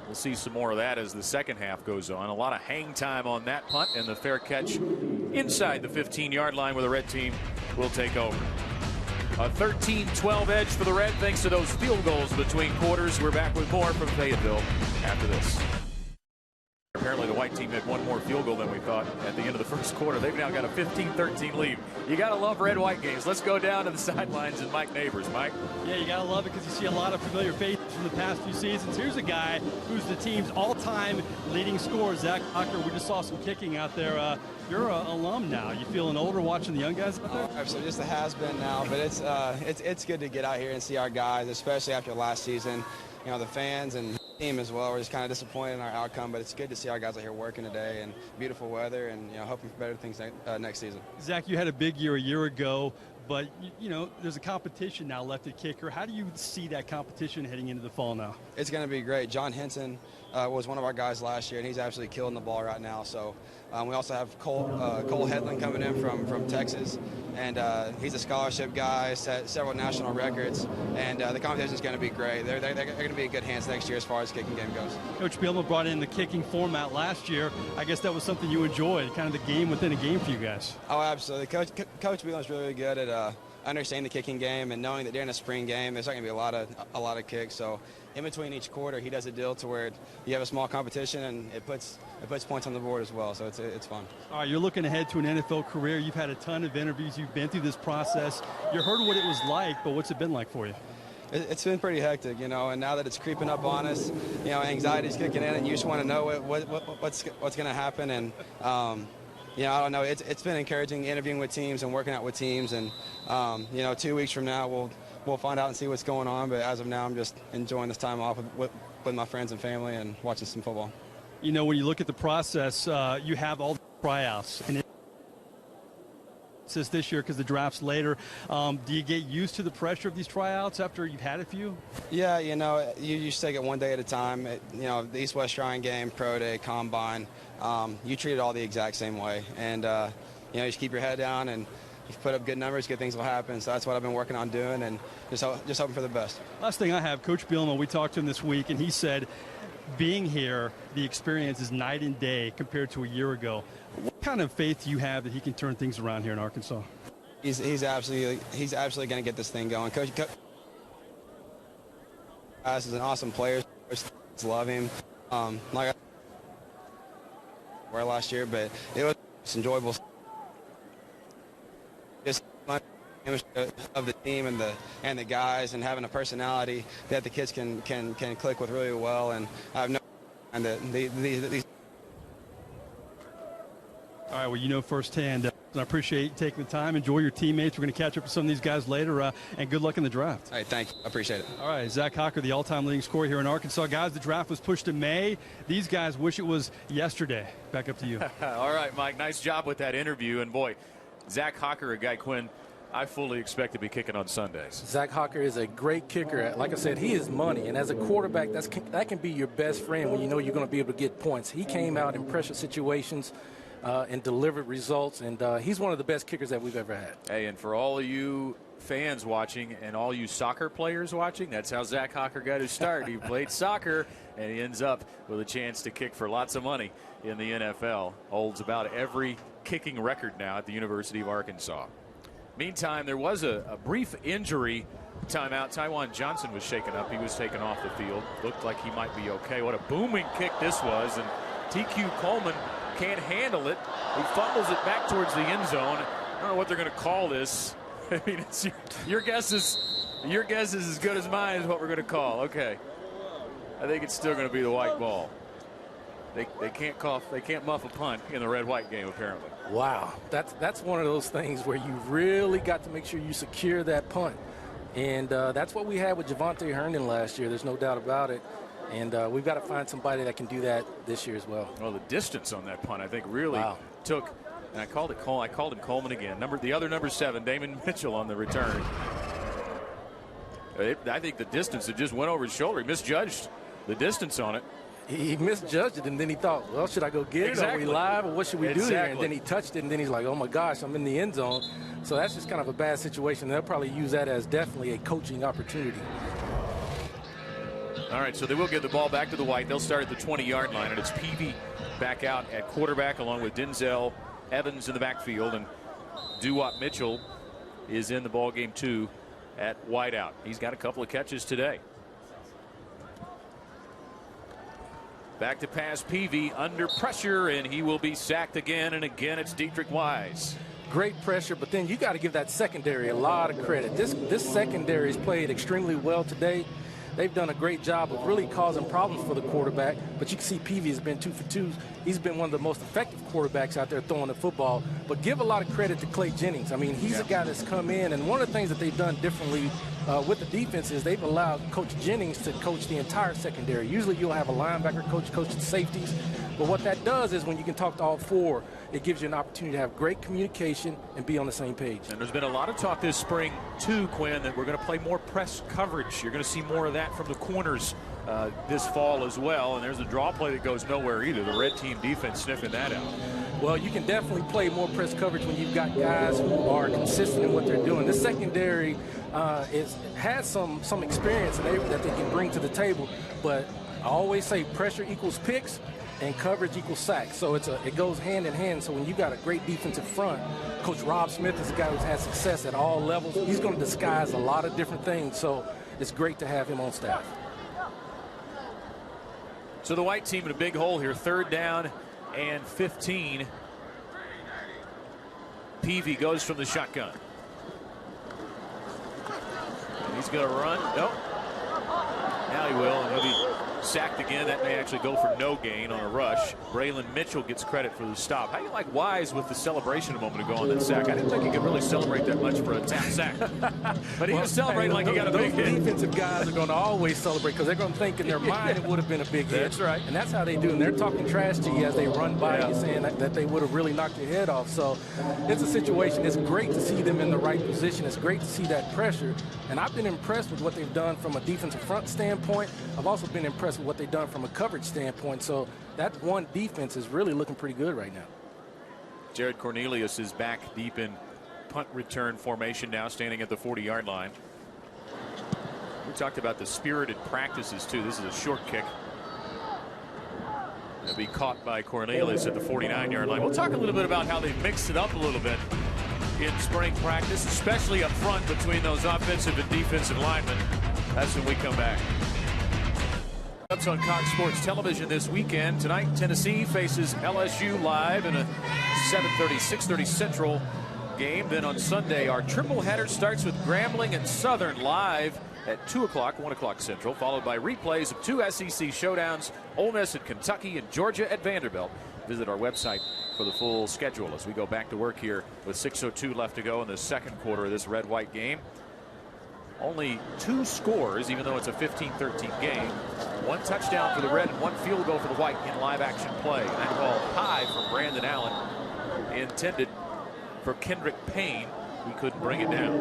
A: We'll see some more of that as the second half goes on. A lot of hang time on that punt, and the fair catch inside the 15-yard line where the red team will take over. A 13-12 edge for the red thanks to those field goals between quarters. We're back with more from Fayetteville after this. Apparently the white team had one more field goal than we thought at the end of the first quarter. They've now got a 15-13 lead. You got to love red-white games. Let's go down to the sidelines and Mike Neighbors. Mike?
C: Yeah, you got to love it because you see a lot of familiar faces from the past few seasons. Here's a guy who's the team's all-time leading scorer, Zach Hawker. We just saw some kicking out there. You're an alum now. You feeling older watching the young guys out there?
E: Absolutely, just a has-been now, but it's good to get out here and see our guys, especially after last season. You know, the fans and team as well. We're just kind of disappointed in our outcome, but it's good to see our guys out here working today and beautiful weather, and hoping for better things next season.
C: Zach, you had a big year a year ago, but you know, there's a competition now left at kicker. How do you see that competition heading into the fall now?
E: It's going to be great. John Henson was one of our guys last year, and he's absolutely killing the ball right now. So we also have Cole Hedlund coming in from Texas, and he's a scholarship guy, set several national records, and the competition is going to be great. They're going to be in good hands next year as far as the kicking game goes.
C: Coach Bielema brought in the kicking format last year. I guess that was something you enjoyed, kind of the game within a game for you guys.
E: Oh, absolutely. Coach Bielema is really good at understanding the kicking game and knowing that during a spring game there's not going to be a lot of kicks. So in between each quarter, he does a deal to where you have a small competition and it puts points on the board as well. So it's fun.
C: All right, you're looking ahead to an NFL career. You've had a ton of interviews. You've been through this process. You heard what it was like, but what's it been like for you?
E: It's been pretty hectic, you know, and now that it's creeping up on us, you know, anxiety's kicking in, and you just want to know what's going to happen. And you know, I don't know. It's been encouraging interviewing with teams and working out with teams, and you know, 2 weeks from now we'll find out and see what's going on. But as of now, I'm just enjoying this time off with my friends and family and watching some football.
C: You know, when you look at the process, you have all the tryouts, and it's this year because the draft's later. Do you get used to the pressure of these tryouts after you've had a few?
E: Yeah, you know, you just take it one day at a time. You know, the East-West Shrine game, Pro Day, Combine, you treat it all the exact same way. And, you know, you just keep your head down and you put up good numbers, good things will happen. So that's what I've been working on doing, and just hoping for the best.
C: Last thing I have, Coach Bielema, we talked to him this week, and he said being here, the experience is night and day compared to a year ago. What kind of faith do you have that he can turn things around here in Arkansas?
E: He's absolutely going to get this thing going. Coach is an awesome player. Love him. Like I were last year, but it was enjoyable. Just of the team and the guys, and having a personality that the kids can click with really well. And I have no and these.
C: All right, well, you know firsthand. I appreciate you taking the time. Enjoy your teammates. We're going to catch up with some of these guys later, and good luck in the draft.
E: All right, thank you. I appreciate it.
C: All right, Zach Hocker, the all-time leading scorer here in Arkansas. Guys, the draft was pushed to May. These guys wish it was yesterday. Back up to you.
A: All right, Mike, nice job with that interview. And, boy, Zach Hocker, a guy, Quinn, I fully expect to be kicking on Sundays.
B: Zach Hocker is a great kicker. Like I said, he is money. And as a quarterback, that can be your best friend when you know you're going to be able to get points. He came out in pressure situations and delivered results, and he's one of the best kickers that we've ever had.
A: Hey, and for all of you fans watching and all you soccer players watching, that's how Zach Hocker got his start. He played soccer, and he ends up with a chance to kick for lots of money in the NFL. Holds about every kicking record now at the University of Arkansas. Meantime, there was a brief injury timeout. Tywan Johnson was shaken up. He was taken off the field. Looked like he might be okay. What a booming kick this was, and TQ Coleman can't handle it. He fumbles it back towards the end zone. I don't know what they're going to call this. I mean, it's your guess is as good as mine is what we're going to call. Okay, I think it's still going to be the white ball. They can't muff a punt in the red-white game apparently.
B: Wow, that's one of those things where you really got to make sure you secure that punt, and that's what we had with Javonte Herndon last year. There's no doubt about it. And we've got to find somebody that can do that this year as well.
A: Well, the distance on that punt, I think, really took. And I called him Coleman again. The other number 7, Damon Mitchell, on the return. I think the distance, it just went over his shoulder. He misjudged the distance on it.
B: He misjudged it, and then he thought, well, should I go get it? Are we live, or what should we do here? And then he touched it, and then he's like, oh, my gosh, I'm in the end zone. So that's just kind of a bad situation. They'll probably use that as definitely a coaching opportunity.
A: All right, so they will give the ball back to the white. They'll start at the 20-yard line, and it's Peavy back out at quarterback along with Denzel Evans in the backfield, and Dewap Mitchell is in the ball game too at wideout. He's got a couple of catches today. Back to pass Peavy under pressure, and he will be sacked again, and again it's Dietrich Wise.
B: Great pressure, but then you got to give that secondary a lot of credit. This secondary has played extremely well today. They've done a great job of really causing problems for the quarterback, but you can see Peavy has been 2 for 2. He's been one of the most effective quarterbacks out there throwing the football. But give a lot of credit to Clay Jennings. I mean, he's a guy that's come in, and one of the things that they've done differently with the defense is they've allowed Coach Jennings to coach the entire secondary. Usually you'll have a linebacker coach the safeties, but what that does is when you can talk to all four, it gives you an opportunity to have great communication and be on the same page.
A: And there's been a lot of talk this spring, too, Quinn, that we're going to play more press coverage. You're going to see more of that from the corners this fall as well. And there's a draw play that goes nowhere either. The red team defense sniffing that out.
B: Well, you can definitely play more press coverage when you've got guys who are consistent in what they're doing. This secondary has some experience that they can bring to the table, but I always say pressure equals picks and coverage equals sacks. So it goes hand in hand. So when you got a great defensive front, Coach Rob Smith is a guy who's had success at all levels. He's going to disguise a lot of different things. So it's great to have him on staff.
A: So the white team in a big hole here, 3rd down and 15. Peavy goes from the shotgun. And he's going to run. Nope. Now he will, and he'll be sacked again. That may actually go for no gain on a rush. Braylon Mitchell gets credit for the stop. How do you like Wise with the celebration a moment ago on that sack? I didn't think he could really celebrate that much for a tap sack. But he was celebrating like he got a big hit.
B: Those defensive guys are going to always celebrate because they're going to think in their mind it would have been a big hit.
A: That's right.
B: And that's how they do. And they're talking trash to you as they run by you, saying that they would have really knocked your head off. So it's a situation. It's great to see them in the right position. It's great to see that pressure. And I've been impressed with what they've done from a defensive front standpoint. I've also been impressed with what they've done from a coverage standpoint. So that one defense is really looking pretty good right now.
A: Jared Cornelius is back deep in punt return formation now, standing at the 40-yard line. We talked about the spirited practices too. This is a short kick. It'll be caught by Cornelius at the 49-yard line. We'll talk a little bit about how they mixed it up a little bit in spring practice, especially up front between those offensive and defensive linemen. That's when we come back. Up on Cox Sports Television this weekend. Tonight, Tennessee faces LSU live in a 7:30, 6:30 Central game. Then on Sunday, our triple header starts with Grambling and Southern live at 2 o'clock, 1 o'clock Central, followed by replays of 2 SEC showdowns, Ole Miss at Kentucky and Georgia at Vanderbilt. Visit our website for the full schedule as we go back to work here with 6:02 left to go in the second quarter of this red-white game. Only 2 scores, even though it's a 15-13 game. 1 touchdown for the red and 1 field goal for the white in live action play. And that ball high from Brandon Allen, intended for Kendrick Payne. We couldn't bring it down.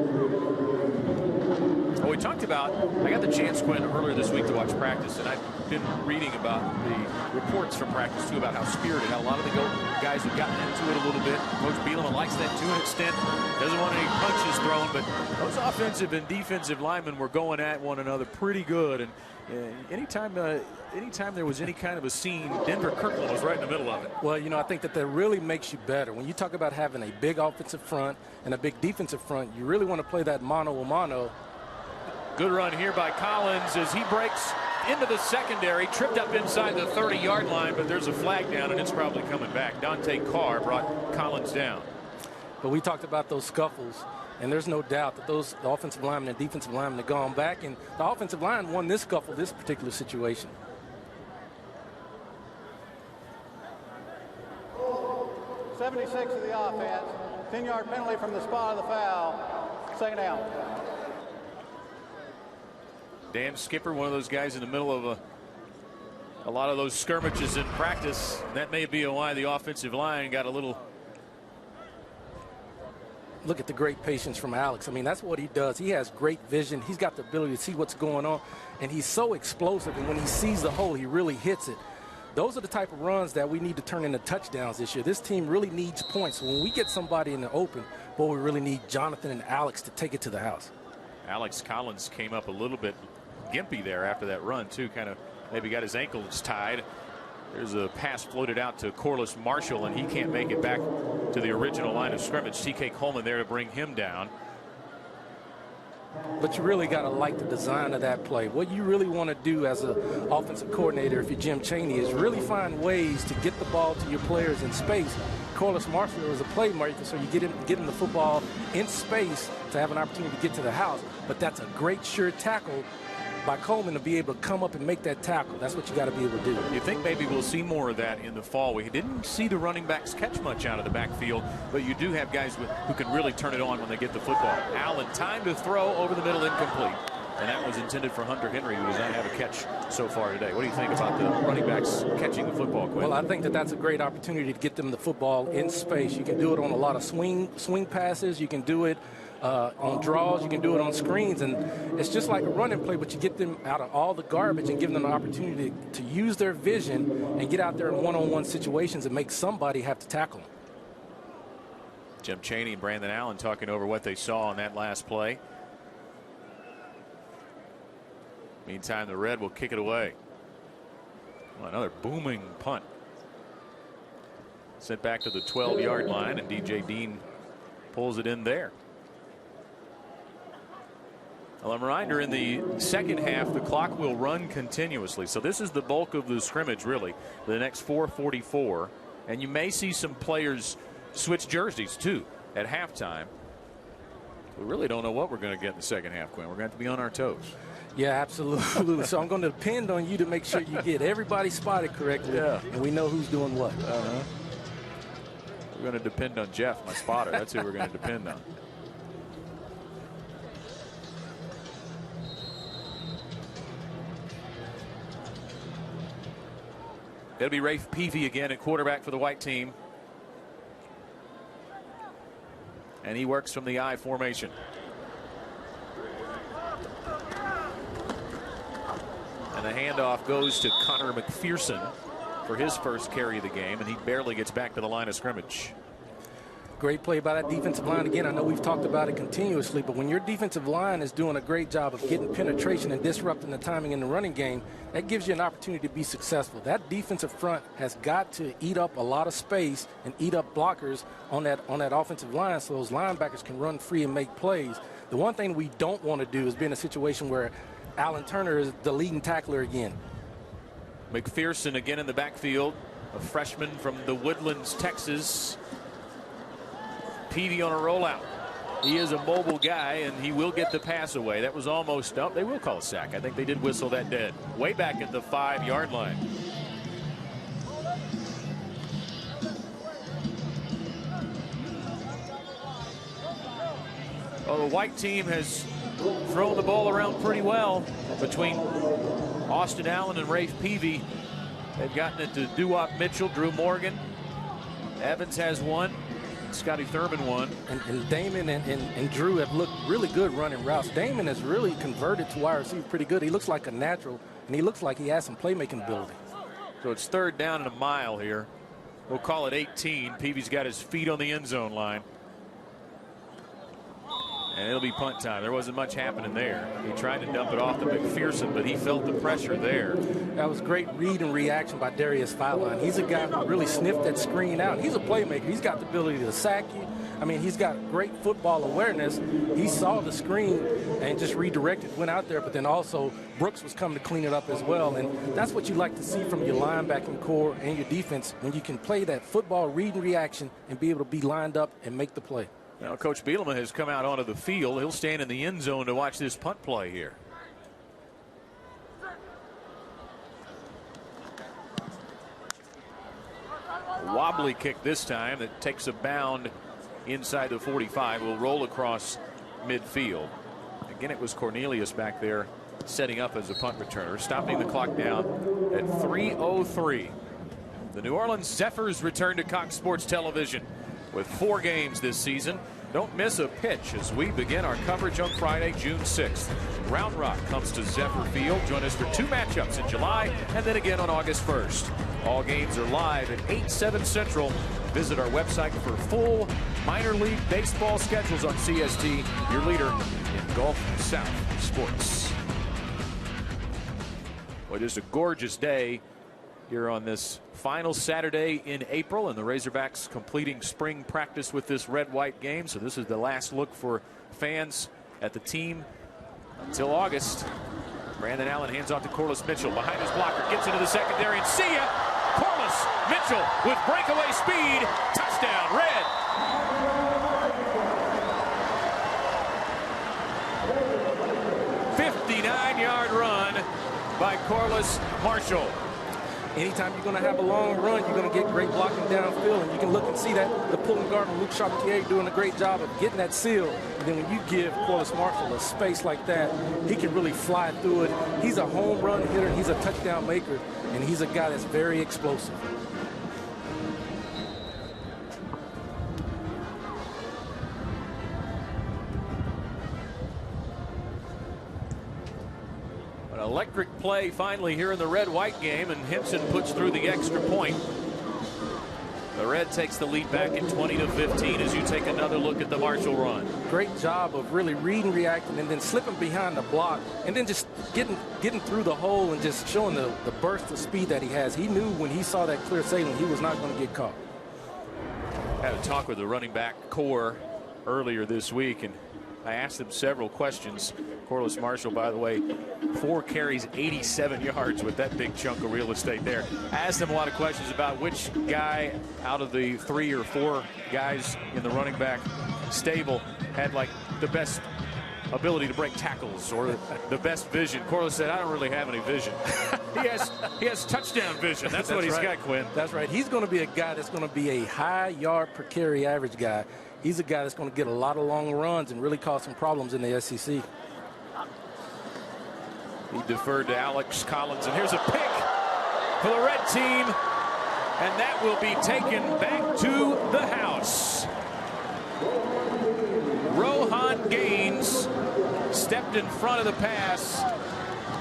A: Well, we talked about, I got the chance, Quinn, earlier this week to watch practice, and I've been reading about the reports from practice, too, about how spirited, how a lot of the guys have gotten into it a little bit. Coach Bielema likes that to an extent, doesn't want any punches thrown, but those offensive and defensive linemen were going at one another pretty good, and anytime there was any kind of a scene, Denver Kirkland was right in the middle of it.
B: Well, you know, I think that really makes you better. When you talk about having a big offensive front and a big defensive front, you really want to play that mano-a-mano.
A: Good run here by Collins as he breaks into the secondary, tripped up inside the 30-yard line, but there's a flag down, and it's probably coming back. Dante Carr brought Collins down.
B: But we talked about those scuffles, and there's no doubt that the offensive linemen and defensive linemen have gone back, and the offensive line won this scuffle, this particular situation.
D: '76 of the offense. 10-yard penalty from the spot of the foul. Second down.
A: Dan Skipper, one of those guys in the middle of a lot of those skirmishes in practice. That may be why the offensive line got a little.
B: Look at the great patience from Alex. I mean, that's what he does. He has great vision. He's got the ability to see what's going on, and he's so explosive, and when he sees the hole, he really hits it. Those are the type of runs that we need to turn into touchdowns this year. This team really needs points. So when we get somebody in the open, boy, we really need Jonathan and Alex to take it to the house.
A: Alex Collins came up a little bit gimpy there after that run, too. Kind of maybe got his ankles tied. There's a pass floated out to Korliss Marshall, and he can't make it back to the original line of scrimmage. T.K. Coleman there to bring him down.
B: But you really got to like the design of that play. What you really want to do as an offensive coordinator, if you're Jim Chaney, is really find ways to get the ball to your players in space. Korliss Marshall is a playmaker, so you get him the football in space to have an opportunity to get to the house. But that's a great sure tackle by Coleman to be able to come up and make that tackle. That's what you got to be able to do.
A: You think maybe we'll see more of that in the fall? We didn't see the running backs catch much out of the backfield, but you do have guys who can really turn it on when they get the football. Allen, time to throw over the middle, incomplete. And that was intended for Hunter Henry, who does not have a catch so far today. What do you think about the running backs catching the football, Quinn?
B: Well, I think that's a great opportunity to get them the football in space. You can do it on a lot of swing passes. You can do it on draws. You can do it on screens. And it's just like a running play, but you get them out of all the garbage and give them an opportunity to use their vision and get out there in one-on-one situations and make somebody have to tackle them.
A: Jim Chaney and Brandon Allen talking over what they saw on that last play. Meantime, the Red will kick it away. Well, another booming punt. Sent back to the 12-yard line, and DJ Dean pulls it in there. Well, a reminder, in the second half, the clock will run continuously. So this is the bulk of the scrimmage, really, the next 4:44. And you may see some players switch jerseys, too, at halftime. We really don't know what we're going to get in the second half, Quinn. We're going to have to be on our toes.
B: Yeah, absolutely. So I'm going to depend on you to make sure you get everybody spotted correctly, and we know who's doing what.
A: We're going to depend on Jeff, my spotter. That's who we're going to depend on. It'll be Rafe Peavy again at quarterback for the white team. And he works from the I formation. And the handoff goes to Connor McPherson for his first carry of the game, and he barely gets back to the line of scrimmage.
B: Great play by that defensive line. Again, I know we've talked about it continuously, but when your defensive line is doing a great job of getting penetration and disrupting the timing in the running game, that gives you an opportunity to be successful. That defensive front has got to eat up a lot of space and eat up blockers on that offensive line so those linebackers can run free and make plays. The one thing we don't want to do is be in a situation where Alan Turner is the leading tackler again.
A: McPherson again in the backfield, a freshman from the Woodlands, Texas. Peavy on a rollout. He is a mobile guy, and he will get the pass away. That was almost up. They will call a sack. I think they did whistle that dead. Way back at the 5-yard line. Well, the white team has thrown the ball around pretty well between Austin Allen and Rafe Peavy. They've gotten it to Doo-Wop Mitchell, Drew Morgan. Evans has one. Scotty Thurman one.
B: And Damon and Drew have looked really good running routes. Damon has really converted to wide receiver pretty good. He looks like a natural, and he looks like he has some playmaking ability.
A: So it's 3rd down and a mile here. We'll call it 18. Peavy's got his feet on the end zone line. And it'll be punt time. There wasn't much happening there. He tried to dump it off to McPherson, but he felt the pressure there.
B: That was great read and reaction by Darius Fileline. He's a guy who really sniffed that screen out. He's a playmaker. He's got the ability to sack you. I mean, he's got great football awareness. He saw the screen and just redirected, went out there, but then also Brooks was coming to clean it up as well. And that's what you like to see from your linebacking core and your defense, when you can play that football read and reaction and be able to be lined up and make the play.
A: Now, Coach Bielema has come out onto the field. He'll stand in the end zone to watch this punt play here. Wobbly kick this time that takes a bound inside the 45. Will roll across midfield. Again, it was Cornelius back there setting up as a punt returner, stopping the clock down at 3:03. The New Orleans Zephyrs return to Cox Sports Television with 4 games this season. Don't miss a pitch as we begin our coverage on Friday, June 6th. Round Rock comes to Zephyr Field. Join us for 2 matchups in July and then again on August 1st. All games are live at 8/7 Central. Visit our website for full minor league baseball schedules on CST, your leader in Gulf South sports. Well, just a gorgeous day here on this final Saturday in April, and the Razorbacks completing spring practice with this red-white game. So this is the last look for fans at the team until August. Brandon Allen hands off to Korliss Mitchell behind his blocker, gets into the secondary, and see ya! Korliss Mitchell with breakaway speed. Touchdown, Red. '59-yard run by Korliss Marshall.
B: Anytime you're going to have a long run, you're going to get great blocking downfield, and you can look and see that the pulling guard, Luke Charpentier, doing a great job of getting that seal. And then when you give Korliss Marshall a space like that, he can really fly through it. He's a home run hitter, he's a touchdown maker, and he's a guy that's very explosive.
A: Electric play finally here in the red-white game, and Henson puts through the extra point. The red takes the lead back at 20-15 as you take another look at the Marshall run.
B: Great job of really reading, reacting, and then slipping behind the block, and then just getting through the hole and just showing the burst of speed that he has. He knew when he saw that clear sailing, he was not going to get caught.
A: Had a talk with the running back core earlier this week, and I asked him several questions. Korliss Marshall, by the way, 4 carries, 87 yards with that big chunk of real estate there. I asked him a lot of questions about which guy out of the 3 or 4 guys in the running back stable had like the best ability to break tackles or the best vision. Korliss said, I don't really have any vision. he has touchdown vision. That's what he's got, Quinn.
B: That's right. He's going to be a guy that's going to be a high yard per carry average guy. He's a guy that's going to get a lot of long runs and really cause some problems in the SEC.
A: He deferred to Alex Collins, and here's a pick for the red team, and that will be taken back to the house. Rohan Gaines stepped in front of the pass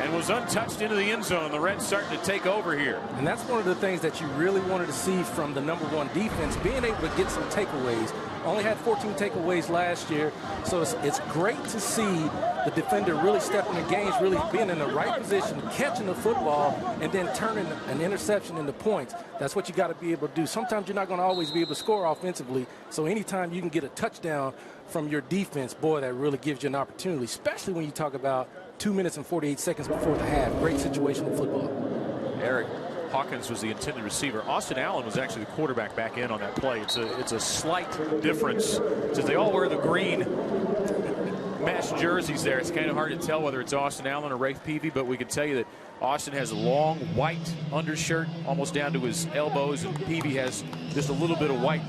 A: and was untouched into the end zone. The Reds starting to take over here.
B: And that's one of the things that you really wanted to see from the #1 defense, being able to get some takeaways. Only had 14 takeaways last year, so it's great to see the defender really stepping the games, really being in the right position, catching the football, and then turning an interception into points. That's what you got to be able to do. Sometimes you're not going to always be able to score offensively, so anytime you can get a touchdown from your defense, boy, that really gives you an opportunity, especially when you talk about 2 minutes and 48 seconds before the half. Great situational football.
A: Eric Hawkins was the intended receiver. Austin Allen was actually the quarterback back in on that play. It's a slight difference since they all wear the green mesh jerseys there. It's kind of hard to tell whether it's Austin Allen or Rafe Peavy, but we can tell you that Austin has a long white undershirt almost down to his elbows, and Peavy has just a little bit of white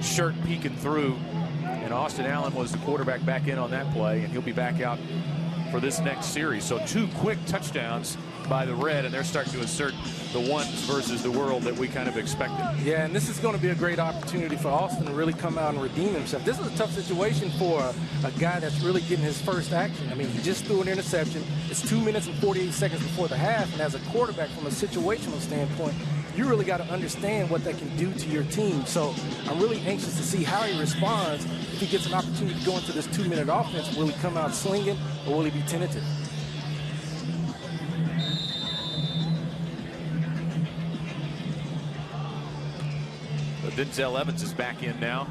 A: shirt peeking through. And Austin Allen was the quarterback back in on that play, and he'll be back out for this next series. So 2 quick touchdowns by the Red, and they're starting to assert the ones versus the world that we kind of expected.
B: Yeah, and this is going to be a great opportunity for Austin to really come out and redeem himself. This is a tough situation for a guy that's really getting his first action. I mean, he just threw an interception. It's 2 minutes and 48 seconds before the half, and as a quarterback from a situational standpoint, you really got to understand what that can do to your team. So I'm really anxious to see how he responds if he gets an opportunity to go into this 2-minute offense. Will he come out slinging, or will he be tentative?
A: Denzel Evans is back in now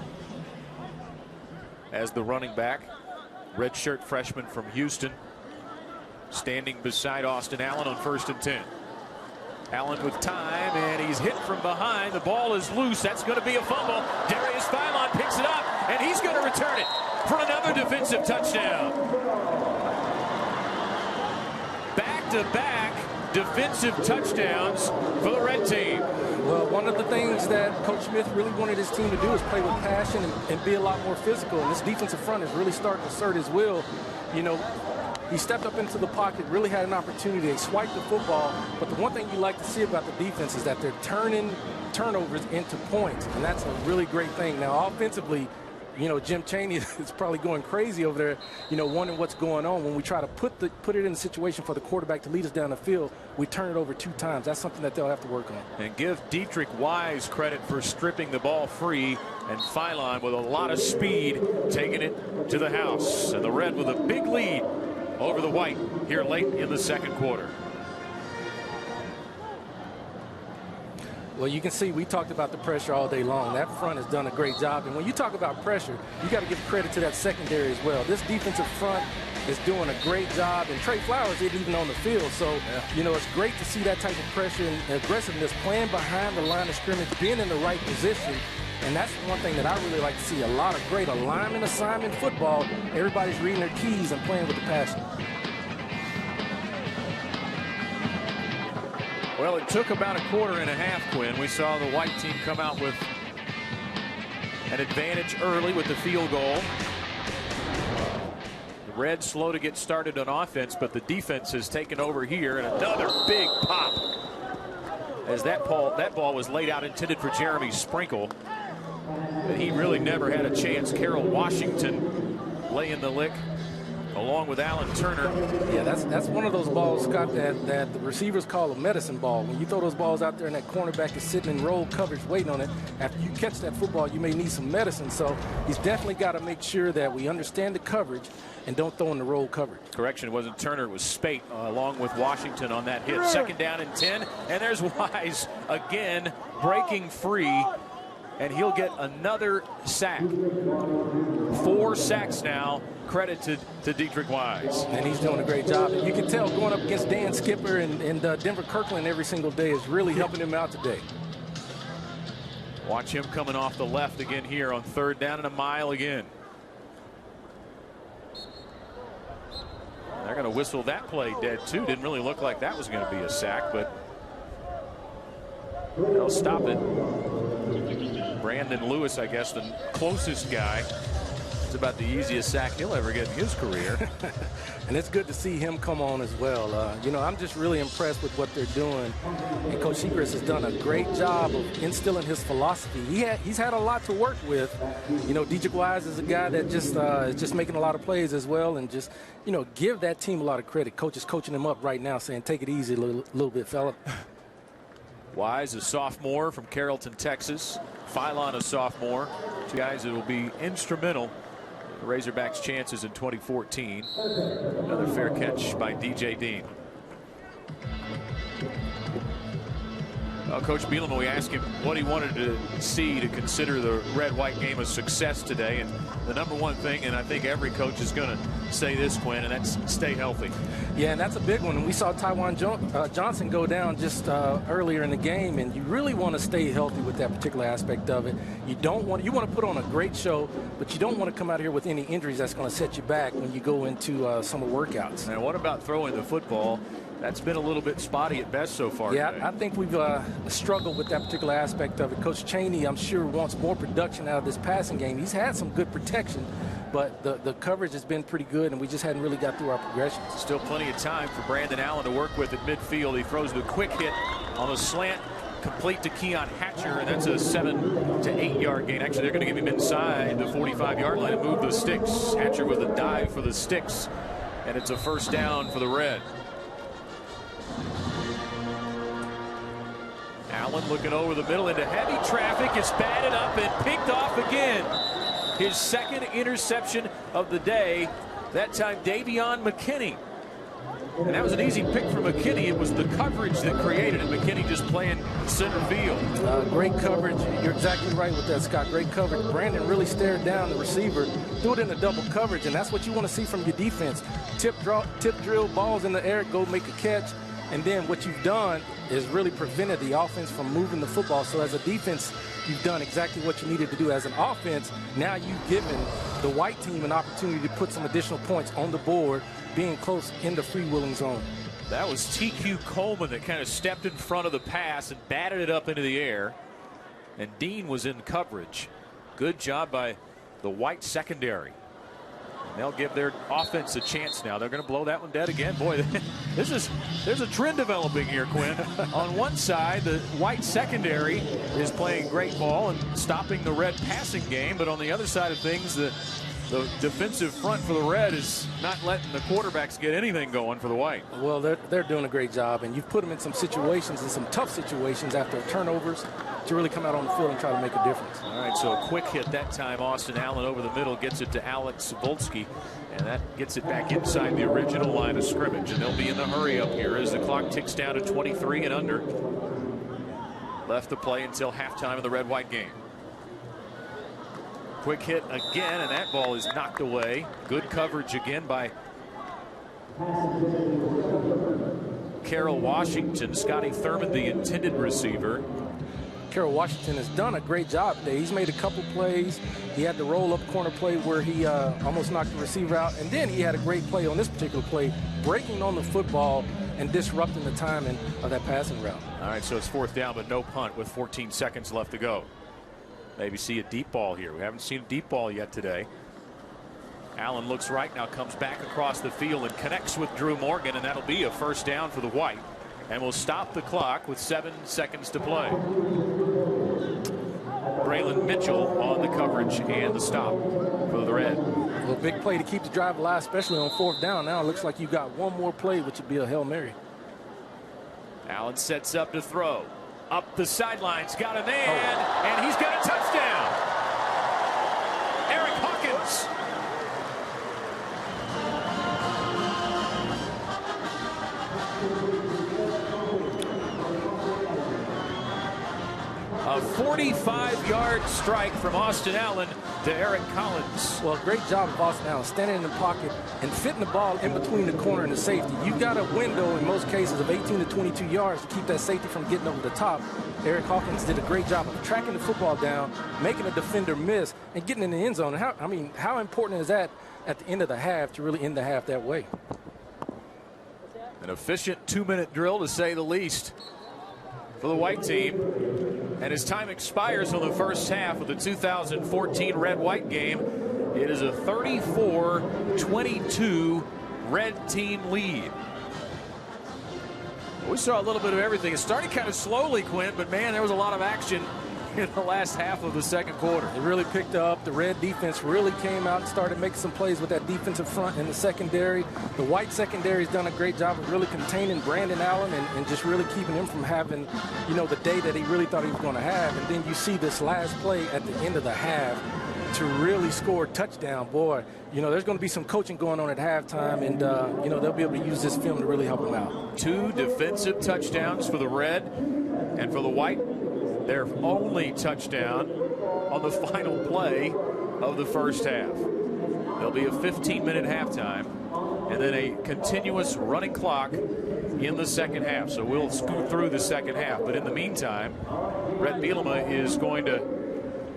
A: as the running back. Redshirt freshman from Houston, standing beside Austin Allen on 1st and 10. Allen with time, and he's hit from behind. The ball is loose. That's going to be a fumble. Darius Philon picks it up, and he's going to return it for another defensive touchdown. Back-to-back defensive touchdowns for the red team.
B: Well, one of the things that Coach Smith really wanted his team to do is play with passion and be a lot more physical. And this defensive front is really starting to assert his will. You know, he stepped up into the pocket, really had an opportunity. They swiped the football. But the one thing you like to see about the defense is that they're turning turnovers into points. And that's a really great thing. Now, offensively, you know, Jim Chaney is probably going crazy over there, you know, wondering what's going on. When we try to put it in a situation for the quarterback to lead us down the field, we turn it over 2 times. That's something that they'll have to work on.
A: And give Dietrich Wise credit for stripping the ball free, and Philon with a lot of speed taking it to the house. And the Red with a big lead over the White here late in the 2nd quarter.
B: Well, you can see we talked about the pressure all day long. That front has done a great job. And when you talk about pressure, you got to give credit to that secondary as well. This defensive front is doing a great job. And Trey Flowers isn't even on the field. So, you know, it's great to see that type of pressure and aggressiveness, playing behind the line of scrimmage, being in the right position. And that's one thing that I really like to see. A lot of great alignment, assignment football. Everybody's reading their keys and playing with the passion.
A: Well, it took about a quarter and a half, Quinn. We saw the white team come out with an advantage early with the field goal. The red slow to get started on offense, but the defense has taken over here, and another big pop as that ball was laid out intended for Jeremy Sprinkle. But he really never had a chance. Carroll Washington laying the lick along with Alan Turner.
B: Yeah, that's one of those balls, Scott, that the receivers call a medicine ball. When you throw those balls out there and that cornerback is sitting in roll coverage waiting on it, after you catch that football, you may need some medicine. So he's definitely got to make sure that we understand the coverage and don't throw in the roll coverage.
A: Correction, it wasn't Turner, it was Spate along with Washington on that hit. 2nd down and 10, and there's Wise again breaking free, and he'll get another sack. 4 sacks now, credited to Dietrich Wise.
B: And he's doing a great job. You can tell going up against Dan Skipper and Denver Kirkland every single day is really helping him out today.
A: Watch him coming off the left again here on 3rd down and a mile again. They're going to whistle that play dead too. Didn't really look like that was going to be a sack, but they'll stop it. Brandon Lewis, I guess, the closest guy. It's about the easiest sack he'll ever get in his career.
B: And it's good to see him come on as well. You know, I'm just really impressed with what they're doing. And Coach Seacrest has done a great job of instilling his philosophy. He's had a lot to work with. You know, Dietrich Wise is a guy that is just making a lot of plays as well, and just, you know, give that team a lot of credit. Coach is coaching him up right now, saying, take it easy a little bit, fella.
A: Wise, a sophomore from Carrollton, Texas. Philon, a sophomore. 2 guys that will be instrumental in the Razorbacks' chances in 2014. Another fair catch by DJ Dean. Well, Coach Bielema, we asked him what he wanted to see to consider the red-white game a success today, and the number one thing, and I think every coach is going to say this, Quinn, and that's stay healthy.
B: Yeah, and that's a big one. And we saw Tywan Johnson go down just earlier in the game, and you really want to stay healthy with that particular aspect of it. You want to put on a great show, but you don't want to come out here with any injuries that's going to set you back when you go into summer workouts.
A: And what about throwing the football? That's been a little bit spotty at best so far.
B: Yeah,
A: today.
B: I think we've struggled with that particular aspect of it. Coach Chaney, I'm sure, wants more production out of this passing game. He's had some good protection, but the coverage has been pretty good, and we just hadn't really got through our progressions.
A: Still plenty of time for Brandon Allen to work with at midfield. He throws the quick hit on a slant, complete to Keon Hatcher, and that's a 7 to 8 yard gain. Actually, they're going to give him inside the 45-yard line and move the sticks. Hatcher with a dive for the sticks, and it's a 1st down for the Red. Allen looking over the middle into heavy traffic. It's batted up and picked off again. His 2nd interception of the day. That time Davion McKinney. And that was an easy pick for McKinney. It was the coverage that created it. McKinney just playing center field.
B: Great coverage. You're exactly right with that, Scott. Great coverage. Brandon really stared down the receiver, threw it into double coverage, and that's what you want to see from your defense. Tip drill, balls in the air, go make a catch. And then what you've done is really prevented the offense from moving the football. So as a defense, you've done exactly what you needed to do. As an offense, now you've given the white team an opportunity to put some additional points on the board, being close in the freewheeling zone.
A: That was TQ Coleman that kind of stepped in front of the pass and batted it up into the air. And Dean was in coverage. Good job by the white secondary. They'll give their offense a chance now. They're going to blow that one dead again. Boy, there's a trend developing here, Quinn. On one side, the white secondary is playing great ball and stopping the Red passing game. But on the other side of things, the defensive front for the Red is not letting the quarterbacks get anything going for the white.
B: Well, they're doing a great job, and you've put them in some situations, in some tough situations after turnovers, to really come out on the field and try to make a difference.
A: All right, so a quick hit that time. Austin Allen over the middle gets it to Alex Volsky, and that gets it back inside the original line of scrimmage. And they'll be in the hurry up here as the clock ticks down to 23 and under. Left to play until halftime of the red-white game. Quick hit again, and that ball is knocked away. Good coverage again by Carroll Washington. Scotty Thurman, the intended receiver.
B: Carroll Washington has done a great job today. He's made a couple plays. He had the roll-up corner play where he almost knocked the receiver out, and then he had a great play on this particular play, breaking on the football and disrupting the timing of that passing route.
A: All right, so it's 4th down, but no punt with 14 seconds left to go. Maybe see a deep ball here. We haven't seen a deep ball yet today. Allen looks right, now comes back across the field and connects with Drew Morgan, and that'll be a 1st down for the White. And we'll stop the clock with 7 seconds to play. Braylon Mitchell on the coverage and the stop for the Red.
B: Well, big play to keep the drive alive, especially on 4th down. Now it looks like you've got one more play, which would be a Hail Mary.
A: Allen sets up to throw. Up the sidelines, got a man, and he's got a touchdown. Eric Hawkins. A 45-yard strike from Austin Allen to Eric Collins.
B: Well, great job of Austin Allen standing in the pocket and fitting the ball in between the corner and the safety. You've got a window in most cases of 18 to 22 yards to keep that safety from getting over the top. Eric Hawkins did a great job of tracking the football down, making a defender miss, and getting in the end zone. How important is that at the end of the half to really end the half that way?
A: An efficient 2-minute drill, to say the least, for the White team. And as time expires on the first half of the 2014 Red-White game, it is a 34-22 Red team lead. We saw a little bit of everything. It started kind of slowly, Quinn, but man, there was a lot of action in the last half of the second quarter.
B: It really picked up. The Red defense really came out and started making some plays with that defensive front in the secondary. The White secondary has done a great job of really containing Brandon Allen and just really keeping him from having, the day that he really thought he was going to have. And then you see this last play at the end of the half to really score a touchdown. Boy, there's going to be some coaching going on at halftime, and, they'll be able to use this film to really help them out. 2 defensive touchdowns for the Red, and for the White, their only touchdown on the final play of the first half. There'll be a 15-minute halftime and then a continuous running clock in the second half. So we'll scoot through the second half. But in the meantime, Brett Bielema is going to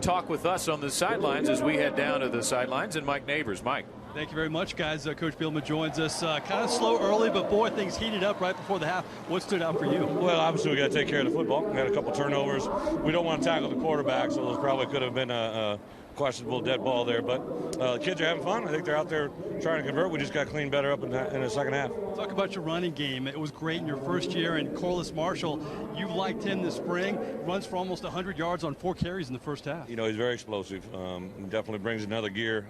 B: talk with us on the sidelines as we head down to the sidelines. And Mike Neighbors. Mike.
C: Thank you very much, guys. Coach Bielema joins us. Kind of slow early, but boy, things heated up right before the half. What stood out for you?
F: Well, obviously we got to take care of the football. We had a couple turnovers. We don't want to tackle the quarterback, so those probably could have been a questionable dead ball there. But the kids are having fun. I think they're out there trying to convert. We just got to clean better up in the second half.
C: Talk about your running game. It was great in your first year, and Korliss Marshall, you liked him this spring. Runs for almost 100 yards on 4 carries in the first half.
F: He's very explosive. Definitely brings another gear.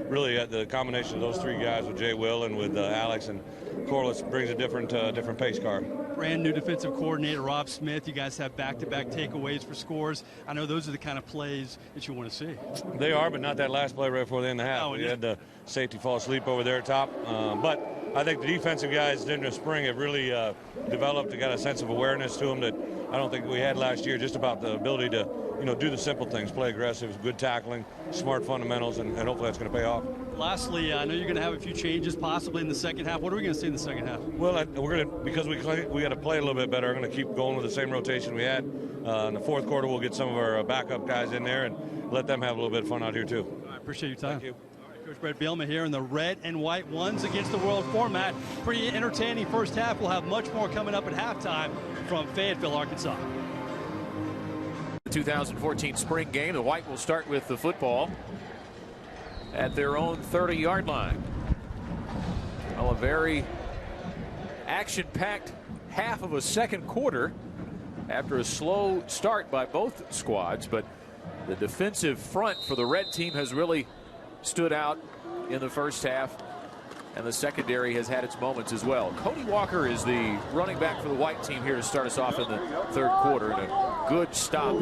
F: Really, the combination of those 3 guys with Jay Will and with Alex and Korliss brings a different pace car.
C: Brand new defensive coordinator Rob Smith. You guys have back-to-back takeaways for scores. I know those are the kind of plays that you want to see.
F: They are, but not that last play right before the end of the half.
C: Oh,
F: we had the safety fall asleep over there at top. But I think the defensive guys during the spring have really developed. They got a sense of awareness to them that I don't think we had last year, just about the ability to do the simple things, play aggressive, good tackling, smart fundamentals, and hopefully that's going to pay off.
C: Lastly, I know you're going to have a few changes possibly in the second half. What are we going to see in the second half?
F: Well, we're going to, because we got to play a little bit better, we're going to keep going with the same rotation we had. In the fourth quarter, we'll get some of our backup guys in there and let them have a little bit of fun out here too.
C: I appreciate your time.
F: Thank you.
C: Coach Brett Bielema here in the red and white ones against the world format. Pretty entertaining first half. We'll have much more coming up at halftime from Fayetteville, Arkansas.
A: The 2014 spring game, the White will start with the football at their own 30-yard line. Well, a very action-packed half of a second quarter after a slow start by both squads, but the defensive front for the Red team has really stood out in the first half, and the secondary has had its moments as well. Cody Walker is the running back for the White team here to start us off in the third quarter, and a good stop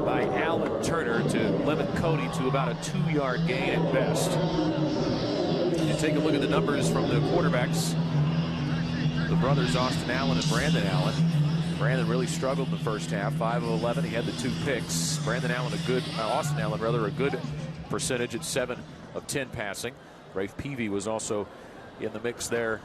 A: by Alan Turner to limit Cody to about a 2-yard gain at best. And take a look at the numbers from the quarterbacks, the brothers Austin Allen and Brandon Allen. Brandon really struggled in the first half, 5 of 11. He had the 2 picks. Austin Allen a good percentage at 7 of 10 passing. Rafe Peavy was also in the mix there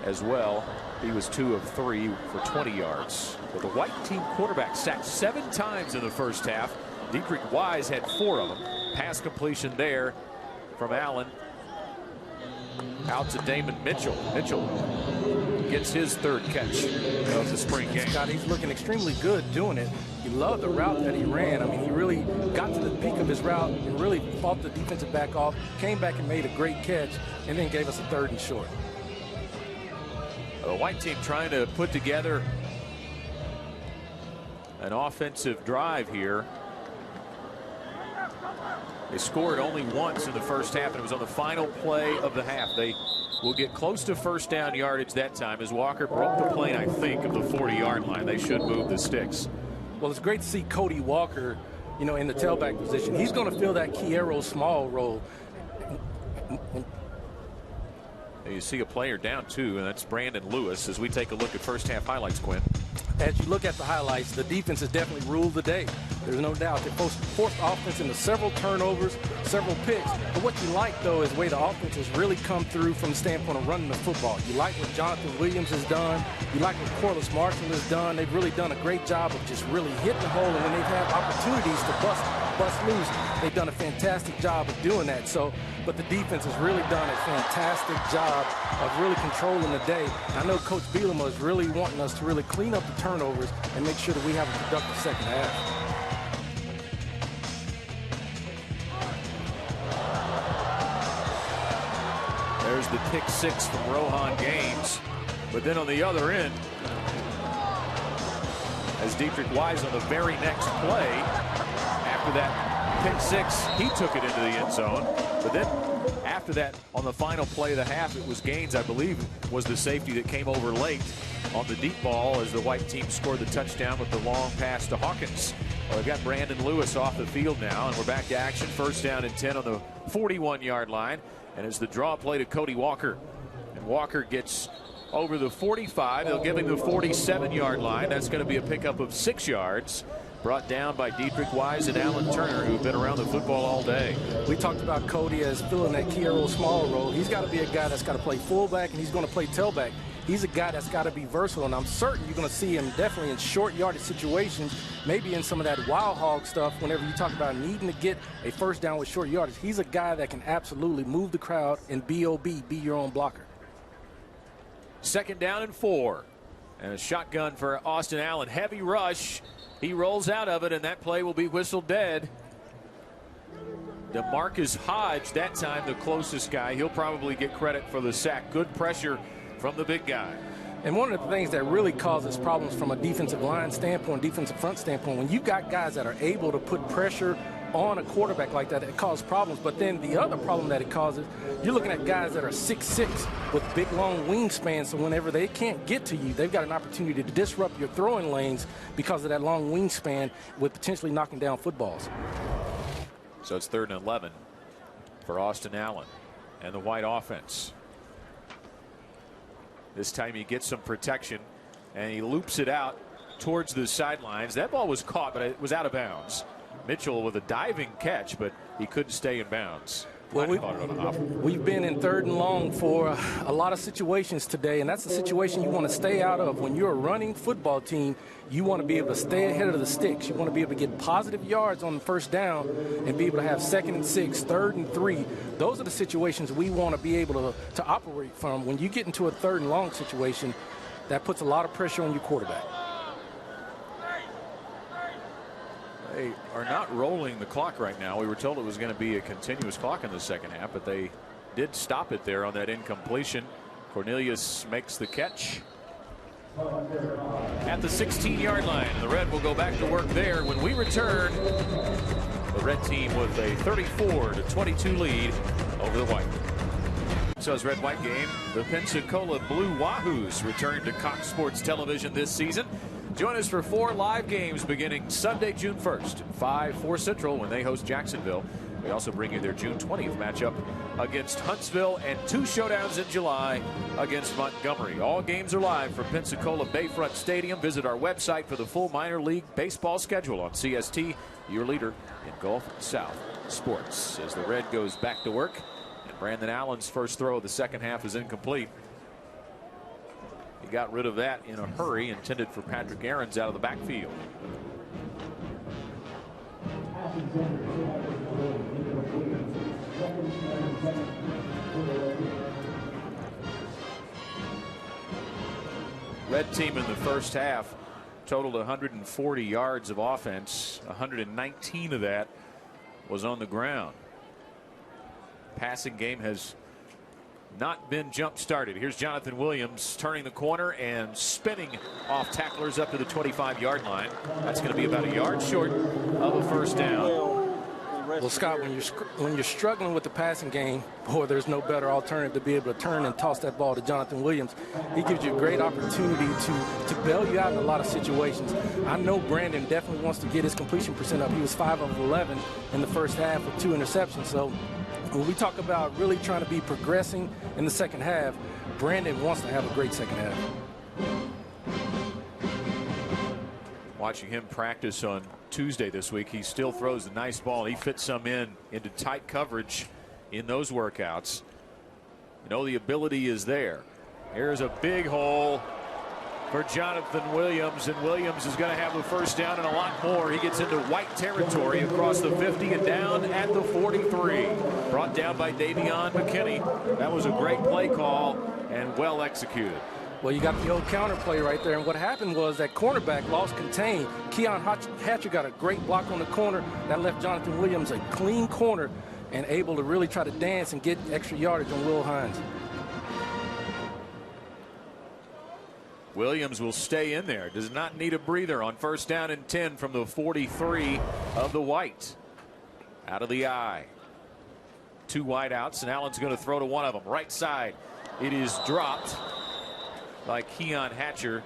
A: as well. He was 2 of 3 for 20 yards. But the White team quarterback sacked 7 times in the first half. Dietrich Wise had 4 of them. Pass completion there from Allen Out to Damon Mitchell. Mitchell gets his third catch of the spring game.
B: Scott, he's looking extremely good doing it. You love the route that he ran. I mean, he really got to the peak of his route and really fought the defensive back off, came back and made a great catch, and then gave us a 3rd and short.
A: The white team trying to put together an offensive drive here. They scored only once in the first half, and it was on the final play of the half. They will get close to first down yardage that time as Walker broke the plane, I think, of the 40-yard line. They should move the sticks.
B: Well, it's great to see Cody Walker, you know, in the tailback position. He's going to fill that Kiero small role.
A: You see a player down, too, and that's Brandon Lewis as we take a look at first half highlights, Quinn.
B: As you look at the highlights, the defense has definitely ruled the day. There's no doubt. They forced offense into several turnovers, several picks. But what you like, though, is the way the offense has really come through from the standpoint of running the football. You like what Jonathan Williams has done. You like what Korliss Marshall has done. They've really done a great job of just really hitting the hole. And when they've had opportunities to bust loose, they've done a fantastic job of doing that. But the defense has really done a fantastic job of really controlling the day. I know Coach Bielema is really wanting us to really clean up the turnovers and make sure that we have a productive second half.
A: There's the pick 6 from Rohan Gaines. But then on the other end, as Dietrich Wise on the very next play, after that pick 6, he took it into the end zone. But then after that, on the final play of the half, it was Gaines, I believe, was the safety that came over late on the deep ball as the white team scored the touchdown with the long pass to Hawkins. Well, they've got Brandon Lewis off the field now, and we're back to action. First down and 10 on the 41-yard line. And it's the draw play to Cody Walker. And Walker gets over the 45. They'll give him the 47-yard line. That's going to be a pickup of 6 yards. Brought down by Dietrich Wise and Alan Turner, who've been around the football all day.
B: We talked about Cody as filling that Kiero small role. He's got to be a guy that's got to play fullback, and he's going to play tailback. He's a guy that's got to be versatile, and I'm certain you're going to see him definitely in short yardage situations, maybe in some of that wild hog stuff whenever you talk about needing to get a first down with short yardage. He's a guy that can absolutely move the crowd and be your own blocker.
A: Second down and 4. And a shotgun for Austin Allen. Heavy rush. He rolls out of it, and that play will be whistled dead. DeMarcus Hodge, that time the closest guy. He'll probably get credit for the sack. Good pressure from the big guy.
B: And one of the things that really causes problems from a defensive line standpoint, defensive front standpoint, when you've got guys that are able to put pressure on a quarterback like that, it causes problems. But then the other problem that it causes, you're looking at guys that are 6'6" with big, long wingspans. So whenever they can't get to you, they've got an opportunity to disrupt your throwing lanes because of that long wingspan with potentially knocking down footballs.
A: So it's 3rd and 11 for Austin Allen and the white offense. This time he gets some protection, and he loops it out towards the sidelines. That ball was caught, but it was out of bounds. Mitchell with a diving catch, but he couldn't stay in bounds.
B: Well, we've been in 3rd and long for a lot of situations today, and that's the situation you want to stay out of. When you're a running football team, you want to be able to stay ahead of the sticks. You want to be able to get positive yards on the first down and be able to have 2nd and 6, 3rd and 3. Those are the situations we want to be able to operate from. When you get into a 3rd and long situation, that puts a lot of pressure on your quarterback.
A: They are not rolling the clock right now. We were told it was going to be a continuous clock in the second half, but they did stop it there on that incompletion. Cornelius makes the catch at the 16-yard line. The Red will go back to work there when we return. The Red team with a 34-22 lead over the White. So as Red-White game, the Pensacola Blue Wahoos return to Cox Sports Television this season. Join us for 4 live games beginning Sunday, June 1st, 4 Central when they host Jacksonville. We also bring you their June 20th matchup against Huntsville and 2 showdowns in July against Montgomery. All games are live from Pensacola Bayfront Stadium. Visit our website for the full minor league baseball schedule on CST, your leader in Gulf South sports. As the Red goes back to work, and Brandon Allen's first throw of the second half is incomplete. He got rid of that in a hurry, intended for Patrick Aarons out of the backfield. red team in the first half totaled 140 yards of offense. 119 of that was on the ground. Passing game has not been jump started. Here's Jonathan Williams turning the corner and spinning off tacklers up to the 25-yard line. That's going to be about a yard short of a first down.
B: Well, Scott, when you're struggling with the passing game, boy, there's no better alternative to be able to turn and toss that ball to Jonathan Williams. He gives you a great opportunity to bail you out in a lot of situations. I know Brandon definitely wants to get his completion percent up. He was 5 of 11 in the first half with 2 interceptions. So when we talk about really trying to be progressing in the second half, Brandon wants to have a great second half.
A: Watching him practice on Tuesday this week, he still throws a nice ball. He fits some into tight coverage in those workouts. You know, the ability is there. Here's a big hole for Jonathan Williams, and Williams is going to have the first down and a lot more. He gets into white territory across the 50 and down at the 43. Brought down by Davion McKinney. That was a great play call and well executed.
B: Well, you got the old counter play right there, and what happened was that cornerback lost contain. Keon Hatcher got a great block on the corner. That left Jonathan Williams a clean corner and able to really try to dance and get extra yardage on Will Hines.
A: Williams will stay in there. Does not need a breather on first down and 10 from the 43 of the white. Out of the eye. 2 wide outs, and Allen's going to throw to one of them. Right side. It is dropped by Keon Hatcher.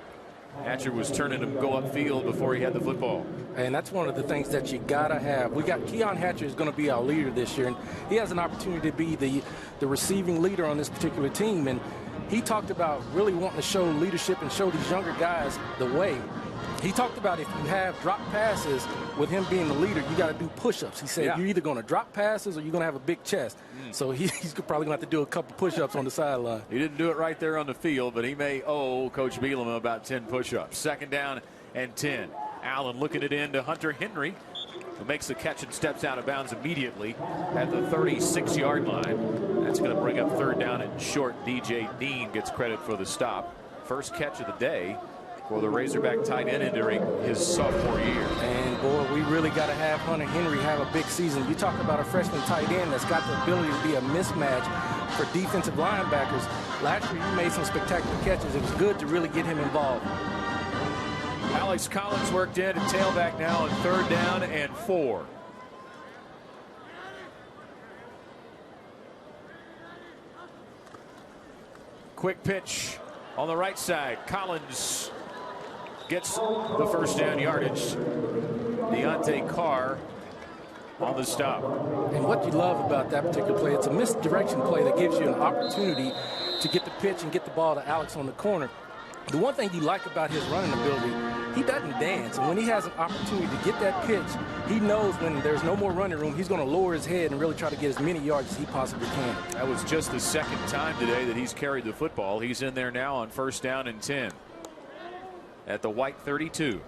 A: Hatcher was turning him go upfield before he had the football.
B: And that's one of the things that you gotta have. We got Keon Hatcher is going to be our leader this year, and he has an opportunity to be the receiving leader on this particular team. And he talked about really wanting to show leadership and show these younger guys the way. He talked about if you have drop passes with him being the leader, you got to do push-ups. He said you're either going to drop passes or you're going to have a big chest. So he's probably going to have to do a couple push-ups on the sideline.
A: He didn't do it right there on the field, but he may owe Coach Bielema about 10 push-ups. Second down and 10. Allen looking it in to Hunter Henry, who makes the catch and steps out of bounds immediately at the 36-yard line. That's going to bring up third down and short. DJ Dean gets credit for the stop. First catch of the day for the Razorback tight end entering his sophomore year.
B: And boy, we really got to have Hunter Henry have a big season. You talk about a freshman tight end that's got the ability to be a mismatch for defensive linebackers. Last year, he made some spectacular catches. It was good to really get him involved.
A: Alex Collins worked in at tailback now on third down and 4. Quick pitch on the right side. Collins gets the first down yardage. Deontay Carr on the stop.
B: And what you love about that particular play, it's a misdirection play that gives you an opportunity to get the pitch and get the ball to Alex on the corner. The one thing you like about his running ability, he doesn't dance. And when he has an opportunity to get that pitch, he knows when there's no more running room, he's going to lower his head and really try to get as many yards as he possibly can.
A: That was just the second time today that he's carried the football. He's in there now on first down and 10 at the white 32.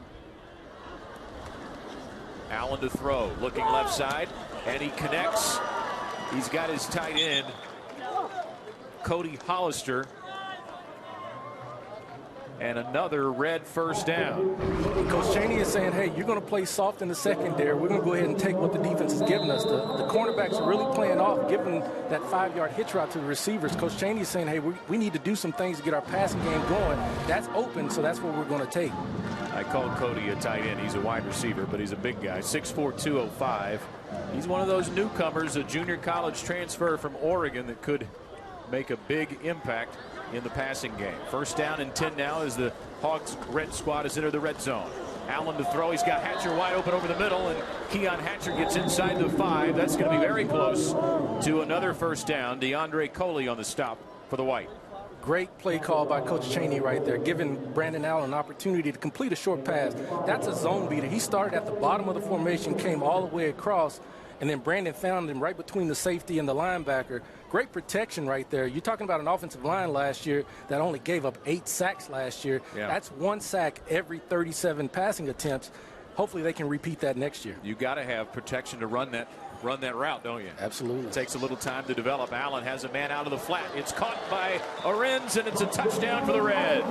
A: Allen to throw, looking left side, and he connects. He's got his tight end, Cody Hollister, and another red first down.
B: Coach Chaney is saying, hey, you're going to play soft in the secondary. We're going to go ahead and take what the defense has given us. The cornerbacks are really playing off, giving that 5-yard hitch route to the receivers. Coach Chaney is saying, hey, we need to do some things to get our passing game going. That's open, so that's what we're going to take.
A: I called Cody a tight end. He's a wide receiver, but he's a big guy, 6'4", 205. He's one of those newcomers, a junior college transfer from Oregon that could make a big impact in the passing game. First down and 10 now as the Hogs red squad has entered the red zone. Allen to throw. He's got Hatcher wide open over the middle, and Keon Hatcher gets inside the 5. That's going to be very close to another first down. DeAndre Coley on the stop for the white.
B: Great play call by Coach Chaney right there, giving Brandon Allen an opportunity to complete a short pass. That's a zone beater. He started at the bottom of the formation, came all the way across, and then Brandon found him right between the safety and the linebacker. Great protection right there. You're talking about an offensive line last year that only gave up 8 sacks last year. Yeah. That's 1 sack every 37 passing attempts. Hopefully they can repeat that next year.
A: You got to have protection to run that route, don't you?
B: Absolutely.
A: It takes a little time to develop. Allen has a man out of the flat. It's caught by Ahrens, and it's a touchdown for the Red.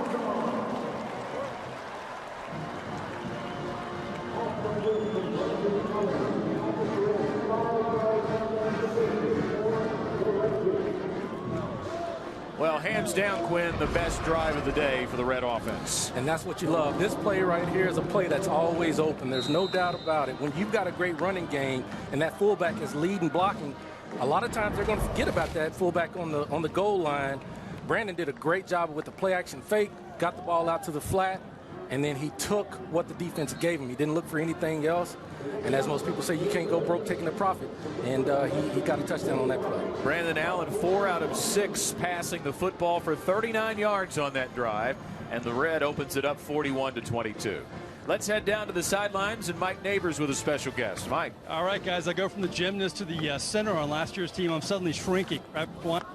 A: Well, hands down, Quinn, the best drive of the day for the Red offense.
B: And that's what you love. This play right here is a play that's always open. There's no doubt about it. When you've got a great running game and that fullback is leading blocking, a lot of times they're going to forget about that fullback on the goal line. Brandon did a great job with the play action fake, got the ball out to the flat, and then he took what the defense gave him. He didn't look for anything else. And as most people say, you can't go broke taking the profit. And he got a touchdown on that play.
A: Brandon Allen, 4 out of 6 passing the football for 39 yards on that drive. And the Red opens it up 41-22. Let's head down to the sidelines and Mike Neighbors with a special guest. Mike.
C: All right, guys, I go from the gymnast to the center on last year's team. I'm suddenly shrinking.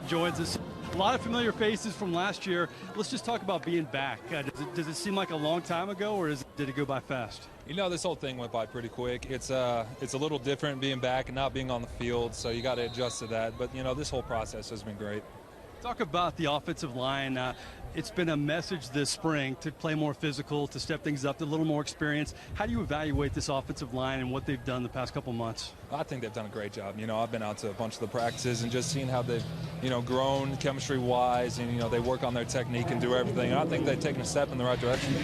C: Joins us. A lot of familiar faces from last year. Let's just talk about being back. Does it seem like a long time ago, or did it go by fast?
G: You know, this whole thing went by pretty quick. It's a little different being back and not being on the field, so you got to adjust to that. But, you know, this whole process has been great.
C: Talk about the offensive line. It's been a message this spring to play more physical, to step things up, to a little more experience. How do you evaluate this offensive line and what they've done the past couple months?
G: I think they've done a great job. You know, I've been out to a bunch of the practices and just seen how they've, you know, grown chemistry-wise, and, you know, they work on their technique and do everything. And I think they've taken a step in the right direction.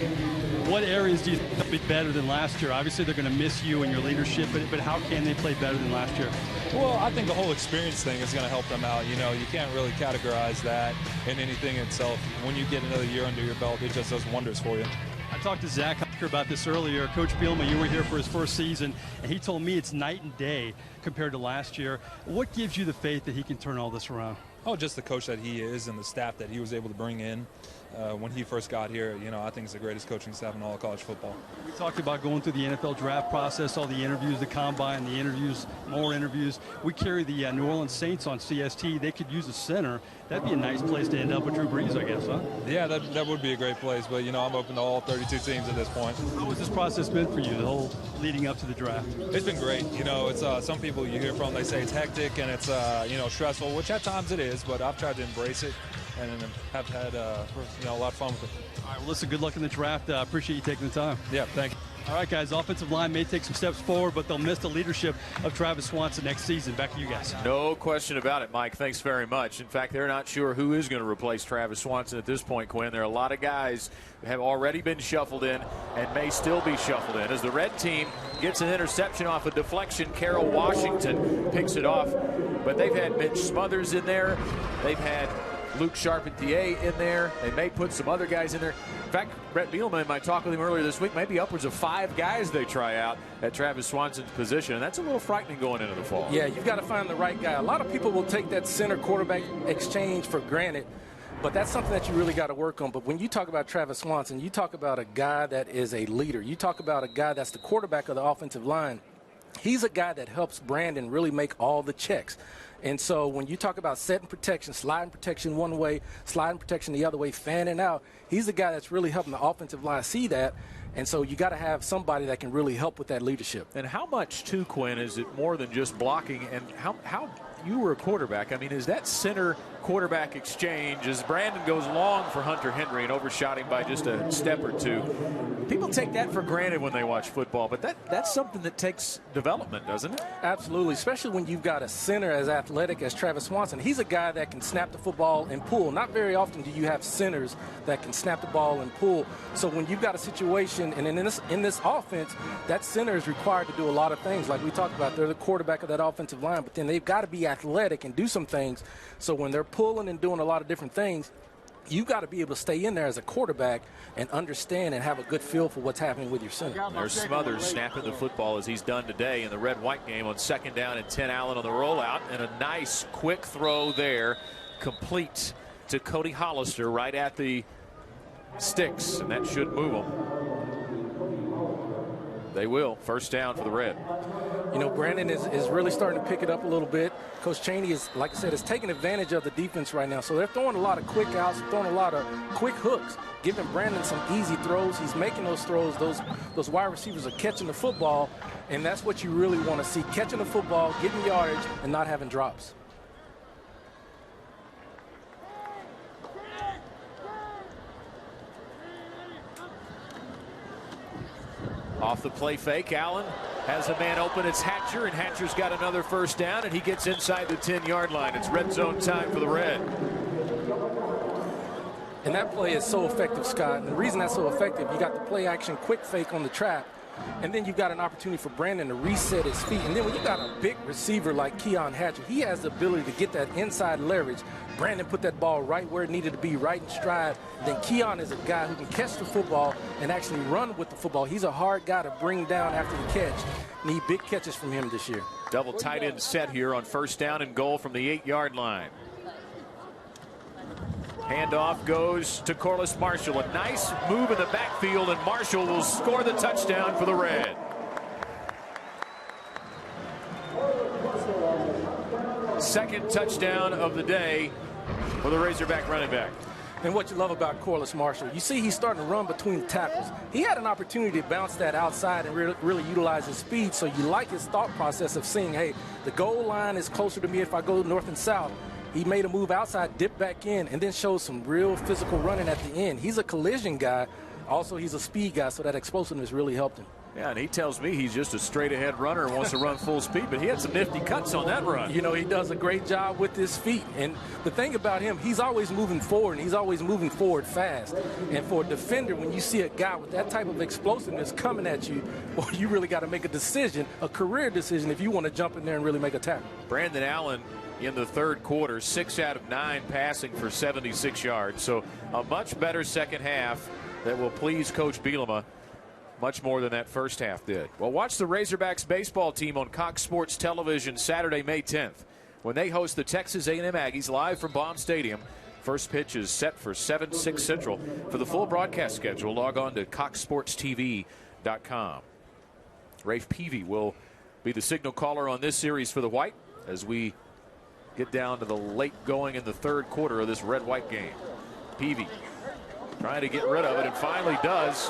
C: What areas do you think will be better than last year? Obviously, they're going to miss you and your leadership, but how can they play better than last year?
G: Well, I think the whole experience thing is going to help them out. You know, you can't really categorize that in anything itself. When you get another year under your belt, it just does wonders for you.
C: I talked to Zach Hucker about this earlier. Coach Bielema, you were here for his first season, and he told me it's night and day compared to last year. What gives you the faith that he can turn all this around?
G: Oh, just the coach that he is and the staff that he was able to bring in when he first got here. You know, I think it's the greatest coaching staff in all of college football.
C: We talked about going through the NFL draft process, all the interviews, the combine, the interviews, more interviews. We carry the New Orleans Saints on CST. They could use a center. That'd be a nice place to end up with Drew Brees, I guess, huh?
G: Yeah, that would be a great place. But, you know, I'm open to all 32 teams at this point.
C: How has this process been for you, the whole leading up to the draft?
G: It's been great. You know, it's some people you hear from, they say it's hectic and it's, you know, stressful, which at times it is. But I've tried to embrace it and have had, you know, a lot of fun with it.
C: All right, well, listen, good luck in the draft. Appreciate you taking the time.
G: Yeah, thank you.
C: All right, guys, offensive line may take some steps forward, but they'll miss the leadership of Travis Swanson next season. Back to you guys.
A: No question about it, Mike. Thanks very much. In fact, they're not sure who is going to replace Travis Swanson at this point, Quinn. There are a lot of guys who have already been shuffled in and may still be shuffled in. As the red team gets an interception off a deflection, Carroll Washington picks it off. But they've had Mitch Smothers in there. They've had Luke Charpentier in there. They may put some other guys in there. In fact, Brett Bielema, in my talk with him earlier this week, maybe upwards of 5 guys they try out at Travis Swanson's position, and that's a little frightening going into the fall.
B: Yeah, you've got to find the right guy. A lot of people will take that center quarterback exchange for granted, but that's something that you really got to work on. But when you talk about Travis Swanson, you talk about a guy that is a leader. You talk about a guy that's the quarterback of the offensive line. He's a guy that helps Brandon really make all the checks. And so when you talk about setting protection, sliding protection one way, sliding protection the other way, fanning out, he's the guy that's really helping the offensive line see that. And so you got to have somebody that can really help with that leadership.
A: And how much, too, Quinn, is it more than just blocking? And how you were a quarterback, I mean, is that center quarterback exchange as Brandon goes long for Hunter Henry and overshot him by just a step or two? People take that for granted when they watch football, but that's something that takes development, doesn't it?
B: Absolutely, especially when you've got a center as athletic as Travis Swanson. He's a guy that can snap the football and pull. Not very often do you have centers that can snap the ball and pull. So when you've got a situation, and in this offense, that center is required to do a lot of things. Like we talked about, they're the quarterback of that offensive line, but then they've got to be athletic and do some things. So when they're pulling and doing a lot of different things, you've got to be able to stay in there as a quarterback and understand and have a good feel for what's happening with your center.
A: There's Smothers snapping the football as he's done today in the red-white game on 2nd down and 10. Allen on the rollout, and a nice quick throw there, complete to Cody Hollister right at the sticks, and that should move them. They will. First down for the Red.
B: You know, Brandon is really starting to pick it up a little bit. Coach Chaney is, like I said, is taking advantage of the defense right now. So they're throwing a lot of quick outs, throwing a lot of quick hooks, giving Brandon some easy throws. He's making those throws. Those wide receivers are catching the football, and that's what you really want to see, catching the football, getting yardage, and not having drops.
A: Off the play fake, Allen has a man open. It's Hatcher, and Hatcher's got another first down, and he gets inside the 10-yard line. It's red zone time for the Red.
B: And that play is so effective, Scott. And the reason that's so effective, you got the play action quick fake on the trap, and then you've got an opportunity for Brandon to reset his feet. And then when you got a big receiver like Keon Hatcher, he has the ability to get that inside leverage. Brandon put that ball right where it needed to be, right in stride. Then Keon is a guy who can catch the football and actually run with the football. He's a hard guy to bring down after the catch. Need big catches from him this year.
A: Double tight end set here on first down and goal from the 8-yard line. Handoff goes to Korliss Marshall. A nice move in the backfield, and Marshall will score the touchdown for the Red. Second touchdown of the day for the Razorback running back.
B: And what you love about Korliss Marshall, you see he's starting to run between the tackles. He had an opportunity to bounce that outside and really utilize his speed, so you like his thought process of seeing, hey, the goal line is closer to me if I go north and south. He made a move outside, dipped back in, and then showed some real physical running at the end. He's a collision guy. Also, he's a speed guy, so that explosiveness really helped him.
A: Yeah, and he tells me he's just a straight-ahead runner and wants to run full speed, but he had some nifty cuts on that run.
B: You know, he does a great job with his feet. And the thing about him, he's always moving forward, and he's always moving forward fast. And for a defender, when you see a guy with that type of explosiveness coming at you, well, you really got to make a decision, a career decision, if you want to jump in there and really make a tackle.
A: Brandon Allen in the third quarter, 6 out of 9 passing for 76 yards. So a much better second half that will please Coach Bielema much more than that first half did. Well, watch the Razorbacks baseball team on Cox Sports Television Saturday, May 10th, when they host the Texas A&M Aggies live from Baum Stadium. First pitch is set for 7/6 Central. For the full broadcast schedule, log on to coxsportstv.com. Rafe Peavy will be the signal caller on this series for the White as we get down to the late going in the third quarter of this red-white game. Peavy trying to get rid of it and finally does.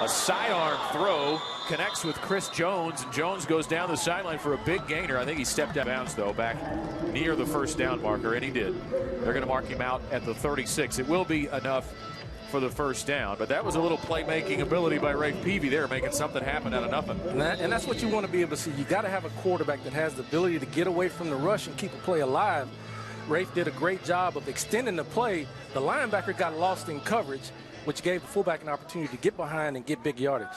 A: A sidearm throw connects with Chris Jones, and Jones goes down the sideline for a big gainer. I think he stepped out of bounds, though, back near the first down marker, and he did. They're going to mark him out at the 36. It will be enough for the first down, but that was a little playmaking ability by Rafe Peavy there, making something happen out of nothing.
B: And that's what you want to be able to see. You got to have a quarterback that has the ability to get away from the rush and keep a play alive. Rafe did a great job of extending the play. The linebacker got lost in coverage, which gave the fullback an opportunity to get behind and get big yardage.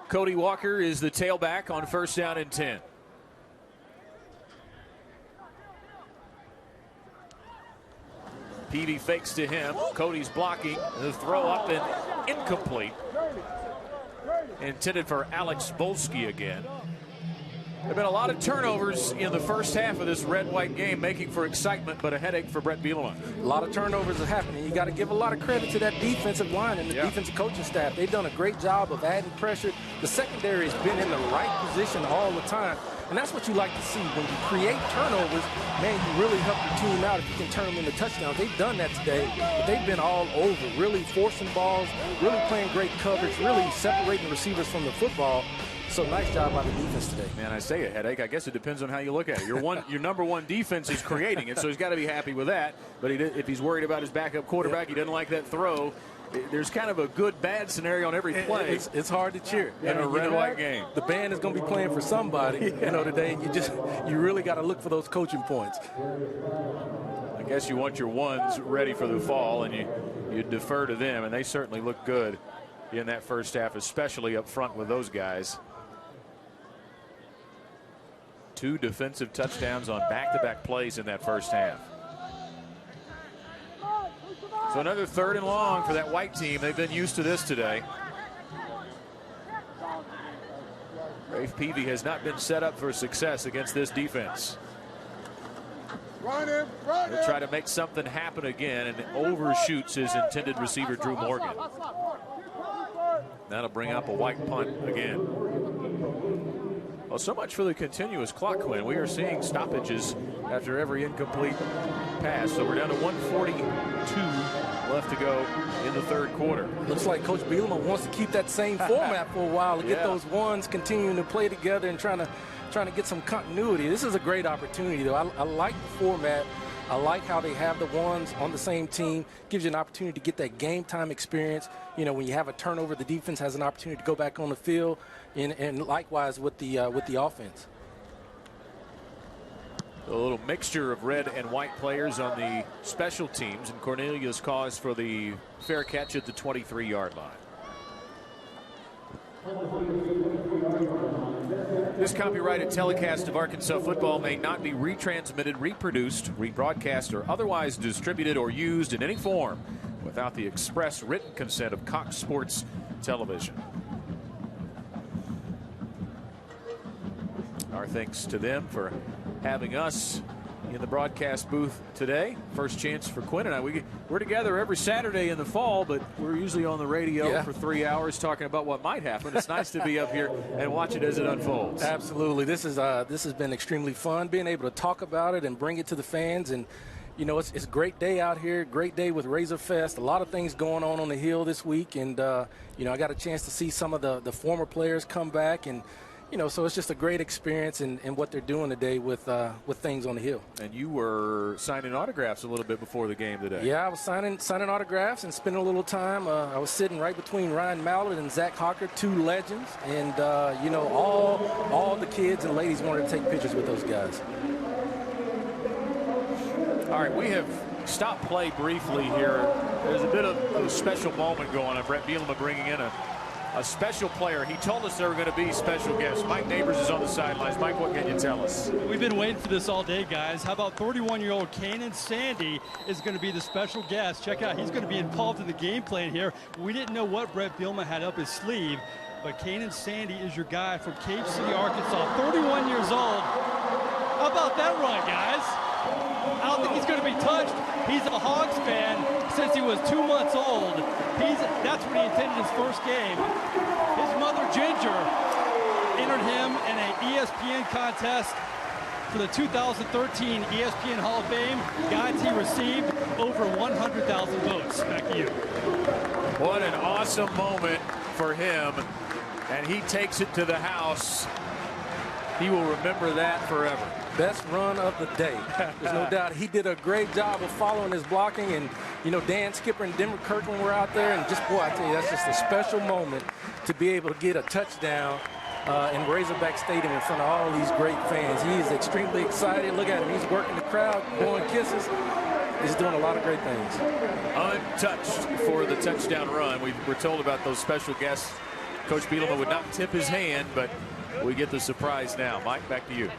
A: Cody Walker is the tailback on first down and 10. Peavy fakes to him. Cody's blocking. The throw up and incomplete. Intended for Alex Bolsky again. There have been a lot of turnovers in the first half of this red-white game, making for excitement, but a headache for Brett Bielema.
B: A lot of turnovers are happening. You got to give a lot of credit to that defensive line and the defensive coaching staff. They've done a great job of adding pressure. The secondary has been in the right position all the time, and that's what you like to see. When you create turnovers, man, you really help your team out if you can turn them into touchdowns. They've done that today, but they've been all over, really forcing balls, really playing great coverage, really separating the receivers from the football. So nice job by the defense today.
A: Man, I say a headache. I guess it depends on how you look at it. Your number one defense is creating it, so he's got to be happy with that. But if he's worried about his backup quarterback, he doesn't like that throw. There's kind of a good-bad scenario on every play.
B: It's hard to cheer
A: in a red-white game.
B: The band is going to be playing for somebody, today. And you really got to look for those coaching points.
A: I guess you want your ones ready for the fall, and you defer to them, and they certainly look good in that first half, especially up front with those guys. 2 defensive touchdowns on back-to-back plays in that first half. So another 3rd and long for that White team. They've been used to this today. Rafe Peavy has not been set up for success against this defense. He'll try to make something happen again and overshoots his intended receiver, Drew Morgan. That'll bring up a White punt again. Well, so much for the continuous clock, Quinn. We are seeing stoppages after every incomplete pass. So we're down to 1:42 left to go in the third quarter.
B: Looks like Coach Bielema wants to keep that same format for a while to get those ones continuing to play together and trying to get some continuity. This is a great opportunity, though. I like the format. I like how they have the ones on the same team. Gives you an opportunity to get that game time experience. When you have a turnover, the defense has an opportunity to go back on the field, and likewise with the offense.
A: A little mixture of red and white players on the special teams, and Cornelius calls for the fair catch at the 23-yard line. This copyrighted telecast of Arkansas football may not be retransmitted, reproduced, rebroadcast, or otherwise distributed or used in any form without the express written consent of Cox Sports Television. Our thanks to them for having us in the broadcast booth today. First chance for Quinn and I. We're together every Saturday in the fall, but we're usually on the radio for 3 hours talking about what might happen. It's nice to be up here and watch it as it unfolds.
B: Absolutely. This has been extremely fun, being able to talk about it and bring it to the fans. And, you know, it's a great day out here, great day with Razor Fest. A lot of things going on the Hill this week. And, you know, I got a chance to see some of the former players come back. And, you know, so it's just a great experience in what they're doing today with things on the Hill. And you were signing autographs a little bit before the game today. Yeah, I was signing autographs and spending a little time. I was sitting right between Ryan Mallett and Zach Hawker, two legends. And, you know, all the kids and ladies wanted to take pictures with those guys.
A: All right, we have stopped play briefly here. There's a bit of a special moment going on. Brett Bielema bringing in a special player. He told us there were going to be special guests. Mike Neighbors is on the sidelines. Mike, what can you tell us?
C: We've been waiting for this all day, guys. How about 31-year-old Kanan Sandy is going to be the special guest. Check out, he's going to be involved in the game plan here. We didn't know what Brett Bielema had up his sleeve, but Kanan Sandy is your guy from Cave City, Arkansas, 31 years old. How about that run, guys? I don't think he's going to be touched. He's a Hogs fan since he was 2 months old. That's when he attended his first game. His mother, Ginger, entered him in an ESPN contest for the 2013 ESPN Hall of Fame. Guys, he received over 100,000 votes. Back to you.
A: What an awesome moment for him, and he takes it to the house. He will remember that forever.
B: Best run of the day. There's no doubt. He did a great job of following his blocking, and, you know, Dan Skipper and Denver Kirkland were out there, and just, boy, I tell you, that's just a special moment to be able to get a touchdown in Razorback Stadium in front of all these great fans. He is extremely excited. Look at him. He's working the crowd, blowing kisses. He's doing a lot of great things.
A: Untouched for the touchdown run. We were told about those special guests. Coach Bielema would not tip his hand, but we get the surprise now. Mike, back to you.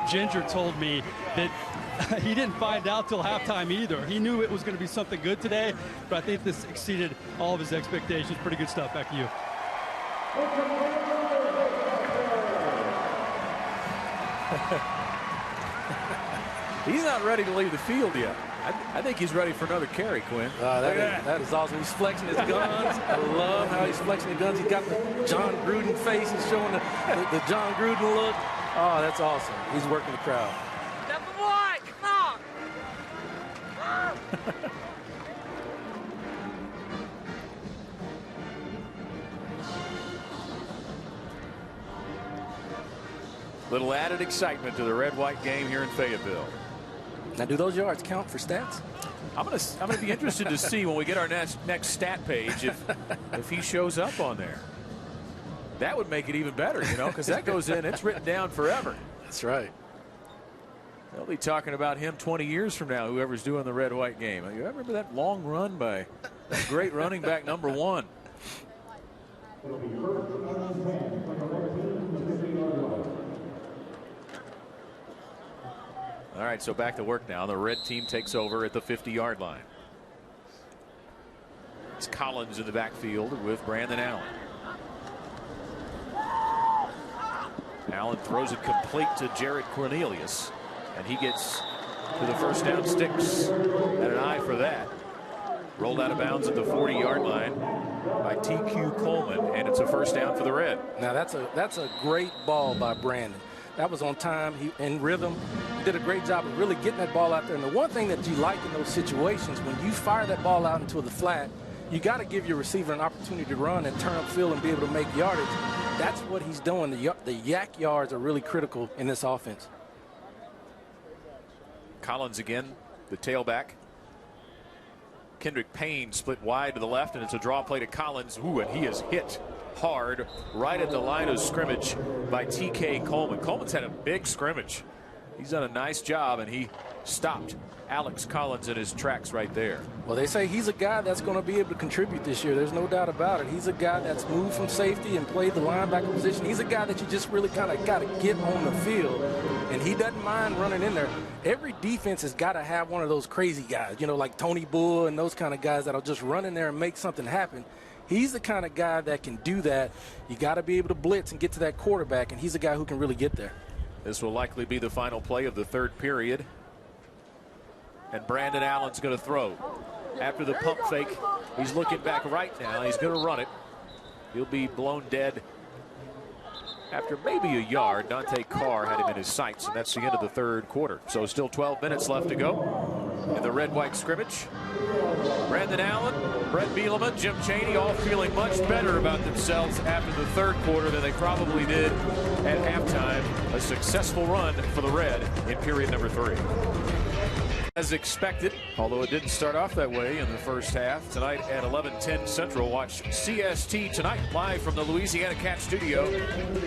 C: Ginger told me that he didn't find out till halftime either. He knew it was going to be something good today, but I think this exceeded all of his expectations. Pretty good stuff. Back to you.
A: He's not ready to leave the field yet. I think he's ready for another carry, Quinn.
B: That is awesome. He's flexing his guns. I love how he's flexing his guns. He's got the John Gruden face. He's showing the John Gruden look. Oh, that's awesome. He's working the crowd.
H: Number one, come on.
A: Little added excitement to the red-white game here in Fayetteville.
B: Now, do those yards count for stats?
A: I'm gonna be interested to see when we get our next stat page if he shows up on there. That would make it even better, you know, because that goes in. It's written down forever.
B: That's right.
A: They'll be talking about him 20 years from now, whoever's doing the red-white game. You remember that long run by that great running back number one? All right, so back to work now. The red team takes over at the 50-yard line. It's Collins in the backfield with Brandon Allen. Allen throws it complete to Jared Cornelius, and he gets to the first down sticks. Had an eye for that. Rolled out of bounds at the 40-yard line by T.Q. Coleman, and it's a first down for the Red.
B: Now that's a great ball by Brandon. That was on time. He in rhythm. He did a great job of really getting that ball out there. And the one thing that you like in those situations, when you fire that ball out into the flat, you got to give your receiver an opportunity to run and turn upfield and be able to make yardage. That's what he's doing. The yak yards are really critical in this offense.
A: Collins again, the tailback. Kendrick Payne split wide to the left, and it's a draw play to Collins. Ooh, and he is hit hard right at the line of scrimmage by T.K. Coleman. Coleman's had a big scrimmage. He's done a nice job, and he stopped Alex Collins in his tracks right there.
B: Well, they say he's a guy that's going to be able to contribute this year. There's no doubt about it. He's a guy that's moved from safety and played the linebacker position. He's a guy that you just really kind of got to get on the field, and he doesn't mind running in there. Every defense has got to have one of those crazy guys, you know, like Tony Bull and those kind of guys that'll just run in there and make something happen. He's the kind of guy that can do that. You got to be able to blitz and get to that quarterback, and he's a guy who can really get there.
A: This will likely be the final play of the third period. And Brandon Allen's going to throw. After the pump fake, he's looking back right now. He's going to run it. He'll be blown dead after maybe a yard. Dante Carr had him in his sights, and that's the end of the third quarter. So still 12 minutes left to go in the red-white scrimmage. Brandon Allen, Brett Bielema, Jim Chaney all feeling much better about themselves after the third quarter than they probably did at halftime. A successful run for the Red in period number 3. As expected, although it didn't start off that way in the first half. Tonight at 11:10 Central, watch CST Tonight live from the Louisiana Cat Studio.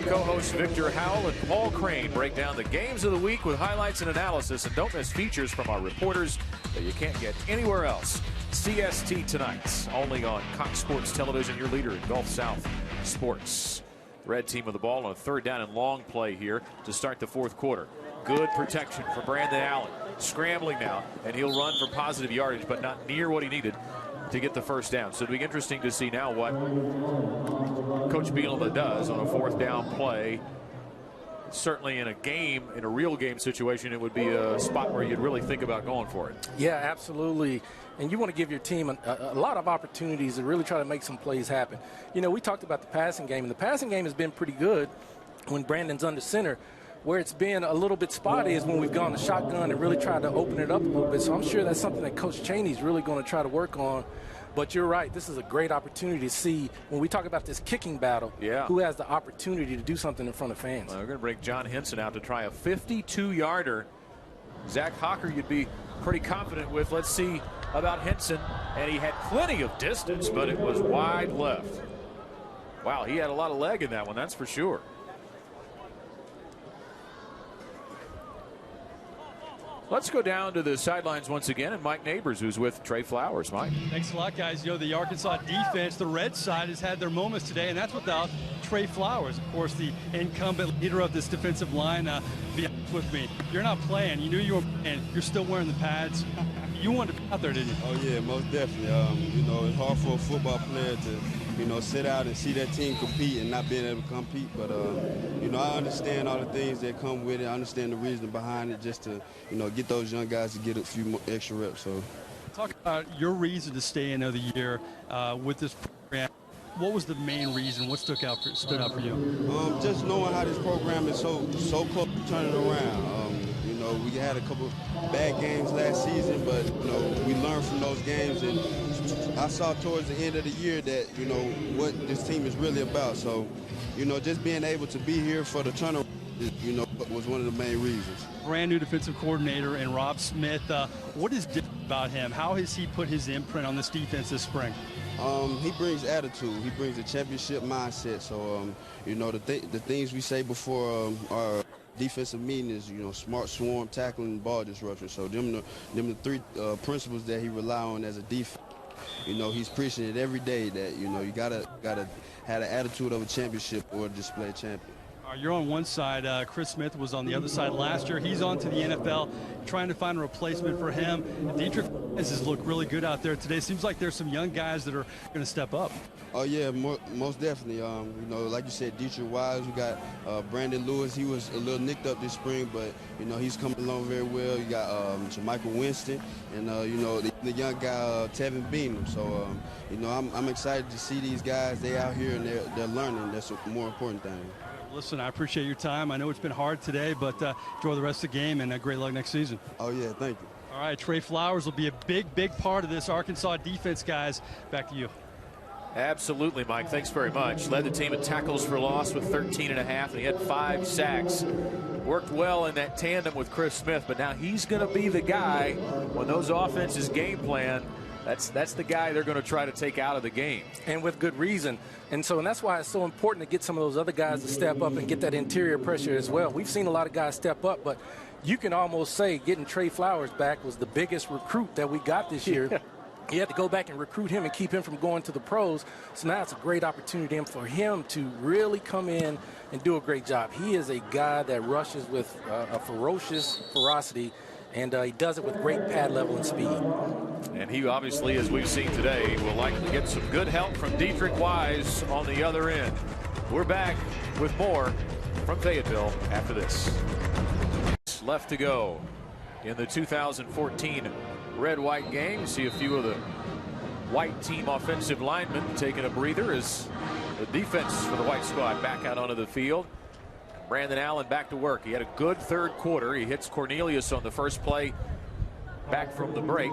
A: Co-hosts Victor Howell and Paul Crane break down the games of the week with highlights and analysis. And don't miss features from our reporters that you can't get anywhere else. CST Tonight, only on Cox Sports Television, your leader in Gulf South sports. Red team with the ball on a third down and long play here to start the fourth quarter. Good protection for Brandon Allen. Scrambling now, and he'll run for positive yardage, but not near what he needed to get the first down. So it'll be interesting to see now what Coach Bielema does on a fourth down play. Certainly in a game, in a real game situation, it would be a spot where you'd really think about going for it.
B: Yeah, absolutely. And you want to give your team a lot of opportunities to really try to make some plays happen. You know, we talked about the passing game, and the passing game has been pretty good when Brandon's under center. Where it's been a little bit spotty is when we've gone to shotgun and really tried to open it up a little bit. So I'm sure that's something that Coach Chaney's really going to try to work on. But you're right, this is a great opportunity to see, when we talk about this kicking battle, who has the opportunity to do something in front of fans.
A: Well, we're going to bring John Henson out to try a 52-yarder. Zach Hawker you'd be pretty confident with. Let's see about Henson. And he had plenty of distance, but it was wide left. Wow, he had a lot of leg in that one, that's for sure. Let's go down to the sidelines once again, and Mike Neighbors, who's with Trey Flowers. Mike.
C: Thanks a lot, guys. You know, the Arkansas defense, the red side, has had their moments today, and that's without Trey Flowers. Of course, the incumbent leader of this defensive line. Be honest with me, you're not playing. You knew you were playing. You're still wearing the pads. You wanted to be out there, didn't you?
I: Oh, yeah, most definitely. You know, it's hard for a football player to, you know, sit out and see that team compete and not being able to compete. But, you know, I understand all the things that come with it. I understand the reason behind it, just to, you know, get those young guys to get a few more extra reps. So,
C: talk about your reason to stay another year with this program. What was the main reason? What stood out for you?
I: Just knowing how this program is so close to turning around. You know, we had a couple bad games last season, but, you know, we learned from those games, and I saw towards the end of the year that, you know, what this team is really about. So, you know, just being able to be here for the turnaround, you know, was one of the main reasons.
C: Brand new defensive coordinator and Rob Smith. What is different about him? How has he put his imprint on this defense this spring?
I: He brings attitude. He brings a championship mindset. So, you know, the things we say before our defensive meeting is, you know, smart swarm, tackling, ball disruption. So them the three principles that he rely on as a defense. You know, he's preaching it every day that, you know, you gotta have the attitude of a championship or display a champion.
C: You're on one side. Chris Smith was on the other side last year. He's on to the NFL, trying to find a replacement for him. Dietrich has looked really good out there today. Seems like there's some young guys that are going to step up.
I: Oh, yeah, most definitely. You know, like you said, Dietrich Wise. We got Brandon Lewis. He was a little nicked up this spring, but, you know, he's coming along very well. You got Michael Winston and, you know, the young guy, Tevin Beanham. So, you know, I'm excited to see these guys. They out here and they're learning. That's a more important thing.
C: Listen, I appreciate your time. I know it's been hard today, but enjoy the rest of the game, and great luck next season.
I: Oh, yeah, thank you.
C: All right, Trey Flowers will be a big part of this Arkansas defense, guys. Back to you.
A: Absolutely, Mike. Thanks very much. Led the team in tackles for loss with 13.5, and he had 5 sacks. Worked well in that tandem with Chris Smith, but now he's going to be the guy when those offenses game plan. That's the guy they're going to try to take out of the game.
B: And with good reason. And that's why it's so important to get some of those other guys to step up and get that interior pressure as well. We've seen a lot of guys step up, but you can almost say getting Trey Flowers back was the biggest recruit that we got this year. You had to go back and recruit him and keep him from going to the pros. So now it's a great opportunity for him to really come in and do a great job. He is a guy that rushes with a ferocious ferocity, and he does it with great pad level and speed.
A: And he obviously, as we've seen today, will likely get some good help from Dietrich Wise on the other end. We're back with more from Fayetteville after this. Left to go in the 2014 red-white game. See a few of the white team offensive linemen taking a breather as the defense for the white squad back out onto the field. Brandon Allen back to work. He had a good third quarter. He hits Cornelius on the first play back from the break.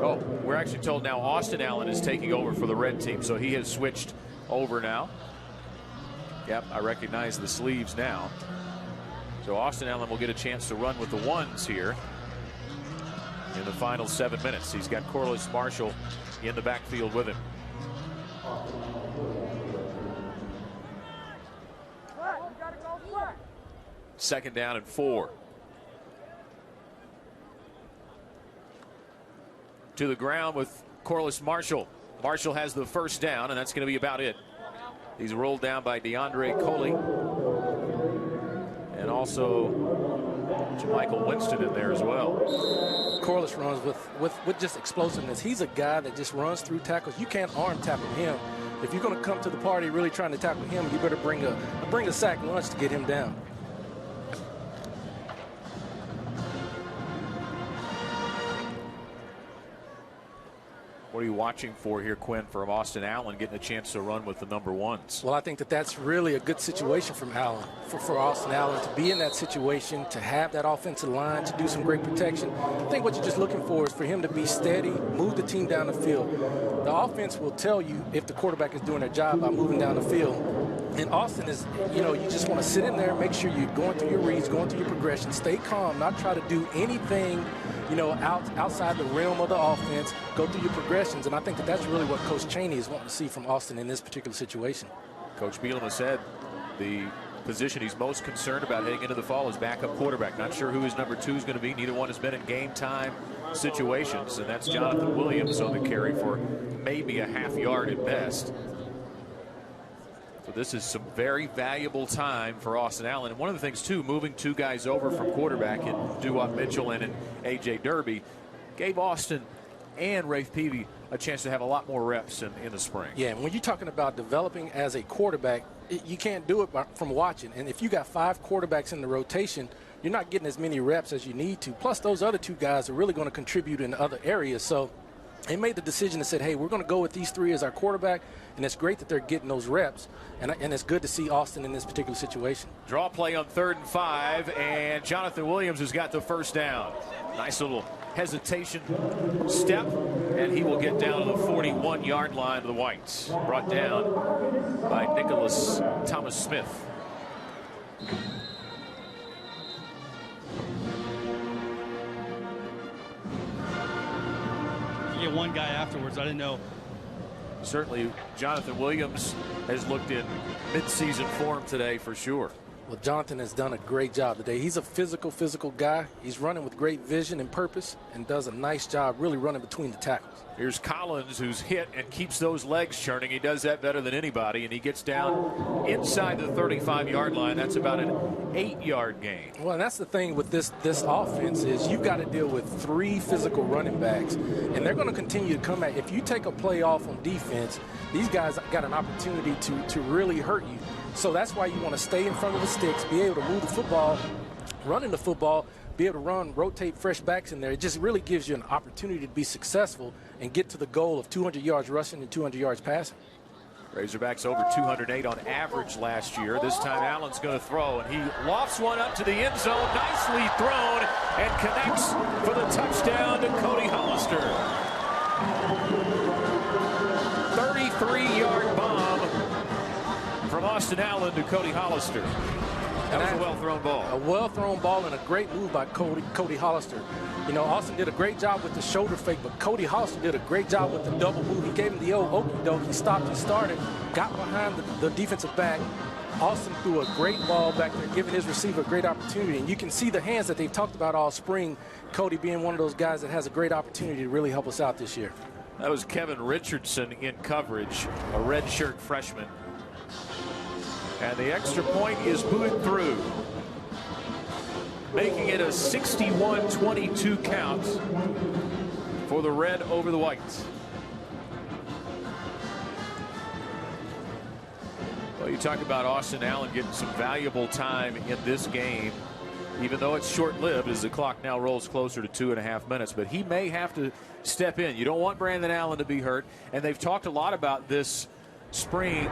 A: Oh, we're actually told now Austin Allen is taking over for the red team, so he has switched over now. Yep, I recognize the sleeves now. So Austin Allen will get a chance to run with the ones here in the final 7 minutes. He's got Korliss Marshall in the backfield with him. Second down and 4. To the ground with Korliss Marshall. Marshall has the first down, and that's going to be about it. He's rolled down by DeAndre Coley. And also Michael Winston in there as well.
B: Korliss runs with just explosiveness. He's a guy that just runs through tackles. You can't arm tackle him. If you're going to come to the party really trying to tackle him, you better bring a sack lunch to get him down.
A: What are you watching for here, Quinn, from Austin Allen getting a chance to run with the number ones?
B: Well, I think that's really a good situation from Allen, for Austin Allen to be in that situation, to have that offensive line, to do some great protection. I think what you're just looking for is for him to be steady, move the team down the field. The offense will tell you if the quarterback is doing their job by moving down the field. And Austin is, you just want to sit in there, make sure you're going through your reads, going through your progression, stay calm, not try to do anything, outside the realm of the offense, go through your progressions. And I think that's really what Coach Chaney is wanting to see from Austin in this particular situation.
A: Coach Bielema said the position he's most concerned about heading into the fall is backup quarterback. Not sure who his number 2 is going to be. Neither one has been in game time situations, and that's Jonathan Williams on the carry for maybe a half yard at best. So this is some very valuable time for Austin Allen. And one of the things, too, moving 2 guys over from quarterback in Duwop Mitchell and in A.J. Derby gave Austin and Rafe Peavy a chance to have a lot more reps in the spring.
B: Yeah, and when you're talking about developing as a quarterback, you can't do it from watching. And if you got 5 quarterbacks in the rotation, you're not getting as many reps as you need to. Plus, those other 2 guys are really going to contribute in other areas. So they made the decision and said, hey, we're going to go with these 3 as our quarterback. And it's great that they're getting those reps. And it's good to see Austin in this particular situation.
A: Draw play on 3rd and 5. And Jonathan Williams has got the first down. Nice little hesitation step. And he will get down to the 41-yard line of the Whites. Brought down by Nicholas Thomas Smith.
C: You get one guy afterwards. I didn't know.
A: Certainly, Jonathan Williams has looked in mid-season form today for sure.
B: Well, Jonathan has done a great job today. He's a physical guy. He's running with great vision and purpose and does a nice job really running between the tackles.
A: Here's Collins, who's hit and keeps those legs churning. He does that better than anybody, and he gets down inside the 35-yard line. That's about an 8-yard gain.
B: Well, and that's the thing with this offense is you've got to deal with 3 physical running backs, and they're going to continue to come at you. If you take a play off on defense, these guys got an opportunity to really hurt you. So that's why you want to stay in front of the sticks, be able to move the football, running the football, be able to rotate fresh backs in there. It just really gives you an opportunity to be successful and get to the goal of 200 yards rushing and 200 yards passing.
A: Razorbacks over 208 on average last year. This time Allen's going to throw, and he lofts one up to the end zone. Nicely thrown, and connects for the touchdown to Cody Hollister. 33-yard bomb from Austin Allen to Cody Hollister. That was a well-thrown ball.
B: A well-thrown ball and a great move by Cody Hollister. You know, Austin did a great job with the shoulder fake, but Cody Hollister did a great job with the double move. He gave him the old okey doke. He stopped, he started, got behind the defensive back. Austin threw a great ball back there, giving his receiver a great opportunity. And you can see the hands that they've talked about all spring. Cody being one of those guys that has a great opportunity to really help us out this year.
A: That was Kevin Richardson in coverage, a redshirt freshman. And the extra point is booted through, making it a 61-22 count for the red over the whites. Well, you talk about Austin Allen getting some valuable time in this game, even though it's short-lived as the clock now rolls closer to 2.5 minutes. But he may have to step in. You don't want Brandon Allen to be hurt. And they've talked a lot about this spring,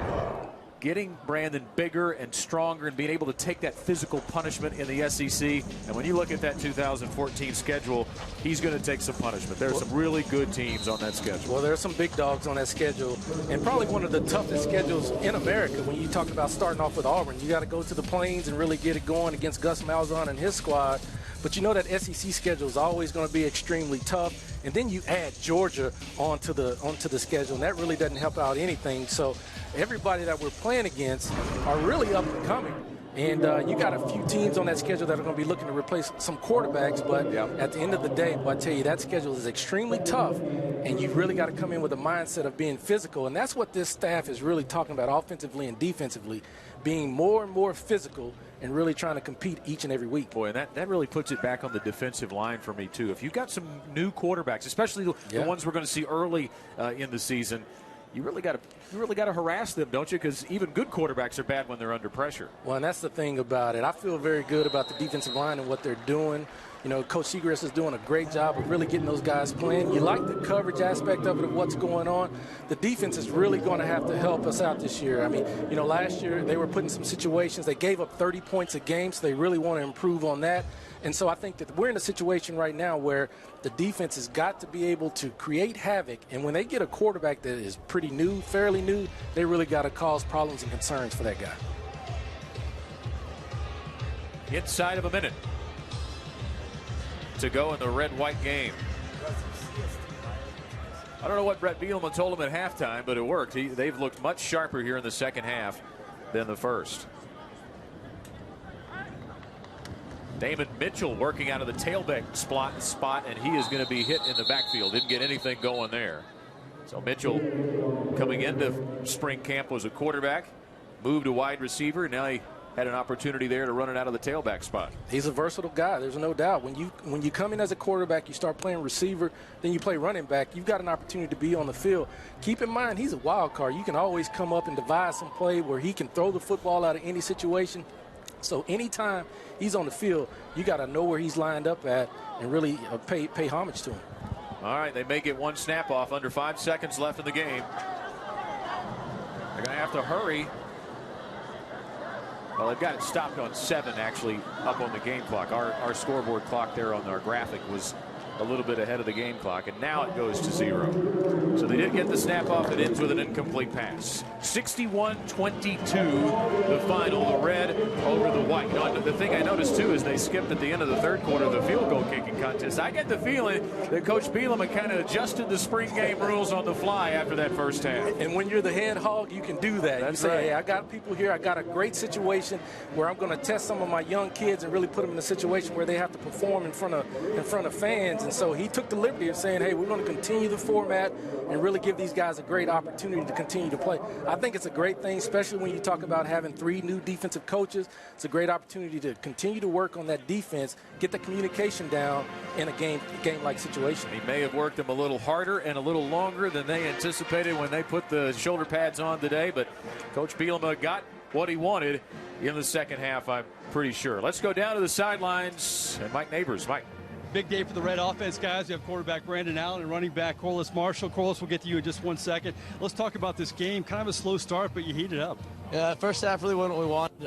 A: getting Brandon bigger and stronger and being able to take that physical punishment in the SEC. And when you look at that 2014 schedule, he's going to take some punishment. There are some really good teams on that schedule.
B: Well, there are some big dogs on that schedule, and probably one of the toughest schedules in America. When you talk about starting off with Auburn, you got to go to the Plains and really get it going against Gus Malzahn and his squad. But you know that SEC schedule is always going to be extremely tough. And then you add Georgia onto the schedule, and that really doesn't help out anything. So everybody that we're playing against are really up and coming. And you got a few teams on that schedule that are going to be looking to replace some quarterbacks. But at the end of the day, I tell you, that schedule is extremely tough, and you've really got to come in with a mindset of being physical. And that's what this staff is really talking about offensively and defensively, being more and more physical and really trying to compete each and every week.
A: Boy, and that really puts it back on the defensive line for me, too. If you've got some new quarterbacks, especially the ones we're going to see early in the season, you really got to harass them, don't you? Because even good quarterbacks are bad when they're under pressure.
B: Well, and that's the thing about it. I feel very good about the defensive line and what they're doing. You know, Coach Segrist is doing a great job of really getting those guys playing. You like the coverage aspect of it, of what's going on. The defense is really going to have to help us out this year. I mean, you know, last year they were put in some situations. They gave up 30 points a game, so they really want to improve on that. And so I think that we're in a situation right now where the defense has got to be able to create havoc. And when they get a quarterback that is pretty new, fairly new, they really got to cause problems and concerns for that guy.
A: Inside of a minute to go in the red-white game. I don't know what Brett Bielema told them at halftime, but it worked. They've looked much sharper here in the second half than the first. Damon Mitchell working out of the tailback spot, and he is going to be hit in the backfield. Didn't get anything going there. So Mitchell, coming into spring camp, was a quarterback, moved to wide receiver. Now he had an opportunity there to run it out of the tailback spot.
B: He's a versatile guy. There's no doubt. When you come in as a quarterback, you start playing receiver, then you play running back. You've got an opportunity to be on the field. Keep in mind, he's a wild card. You can always come up and devise some play where he can throw the football out of any situation. So anytime he's on the field, you got to know where he's lined up at and really pay homage to him.
A: All right, they may get one snap off. Under 5 seconds left in the game. They're going to have to hurry. Well, they've got it stopped on 7, actually, up on the game clock. Our scoreboard clock there on our graphic was a little bit ahead of the game clock, and now it goes to 0. So they did get the snap off. It ends with an incomplete pass. 61-22, the final. The red over the white. You know, the thing I noticed, too, is they skipped at the end of the third quarter the field goal kicking contest. I get the feeling that Coach Bielema kind of adjusted the spring game rules on the fly after that first half.
B: And when you're the head hog, you can do that.
A: That's
B: you say,
A: right.
B: Hey, I got people here. I got a great situation where I'm going to test some of my young kids and really put them in a situation where they have to perform in front of fans. And so he took the liberty of saying, hey, we're going to continue the format and really give these guys a great opportunity to continue to play. I think it's a great thing, especially when you talk about having 3 new defensive coaches. It's a great opportunity to continue to work on that defense, get the communication down in a game-like situation.
A: He may have worked them a little harder and a little longer than they anticipated when they put the shoulder pads on today, but Coach Bielema got what he wanted in the second half, I'm pretty sure. Let's go down to the sidelines and Mike Neighbors. Mike.
C: Big day for the Red offense, guys. You have quarterback Brandon Allen and running back Korliss Marshall. Korliss, we'll get to you in just 1 second. Let's talk about this game. Kind of a slow start, but you heated up.
J: Yeah, first half really wasn't what we wanted.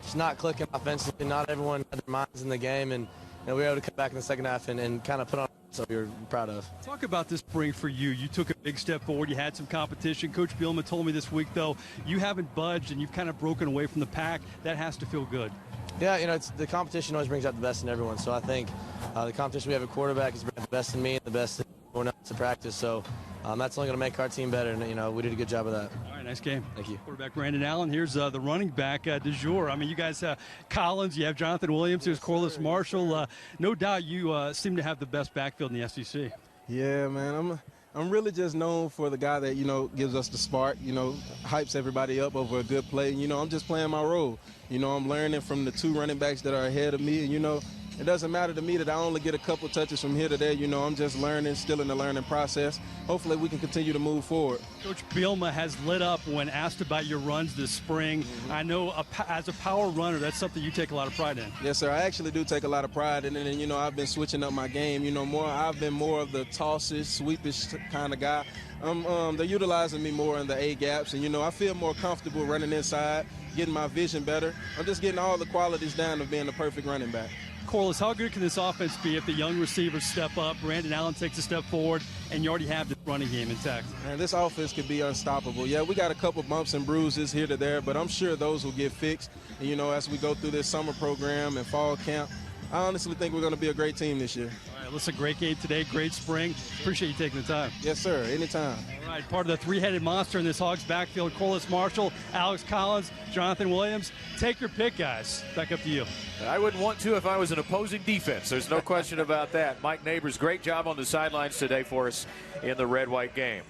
J: Just not clicking offensively. Not everyone had their minds in the game, and we were able to come back in the second half and kind of put on so we were proud of.
C: Talk about this spring for you. You took a big step forward. You had some competition. Coach Bielema told me this week, though, you haven't budged and you've kind of broken away from the pack. That has to feel good.
J: Yeah, it's the competition always brings out the best in everyone. So I think the competition we have at quarterback is bringing the best in me and the best in everyone else to practice. So that's only going to make our team better, and we did a good job of that.
C: All right, nice game.
J: Thank you.
C: Quarterback Brandon Allen. Here's the running back du jour. I mean, you guys have Collins, you have Jonathan Williams, here's Korliss Marshall. No doubt you seem to have the best backfield in the SEC.
K: Yeah, man. I'm really just known for the guy that, gives us the spark, hypes everybody up over a good play. I'm just playing my role. I'm learning from the 2 running backs that are ahead of me. And, it doesn't matter to me that I only get a couple touches from here to there. I'm just learning, still in the learning process. Hopefully we can continue to move forward.
C: Coach Bielema has lit up when asked about your runs this spring. I know as a power runner, that's something you take a lot of pride in.
K: Yes, sir. I actually do take a lot of pride in it. And, I've been switching up my game. I've been more of the tossish, sweepish kind of guy. They're utilizing me more in the A gaps. And, I feel more comfortable running inside, getting my vision better. I'm just getting all the qualities down of being the perfect running back.
C: Korliss, how good can this offense be if the young receivers step up, Brandon Allen takes a step forward, and you already have this running game intact?
K: Man, this offense could be unstoppable. Yeah, we got a couple bumps and bruises here to there, but I'm sure those will get fixed. And, as we go through this summer program and fall camp, I honestly think we're going to be a great team this year.
C: All right, listen, great game today, great spring. Appreciate you taking the time.
K: Yes, sir, anytime.
C: All right, part of the 3-headed monster in this Hogs backfield, Korliss Marshall, Alex Collins, Jonathan Williams. Take your pick, guys. Back up to you.
A: I wouldn't want to if I was an opposing defense. There's no question about that. Mike Neighbors, great job on the sidelines today for us in the red-white game.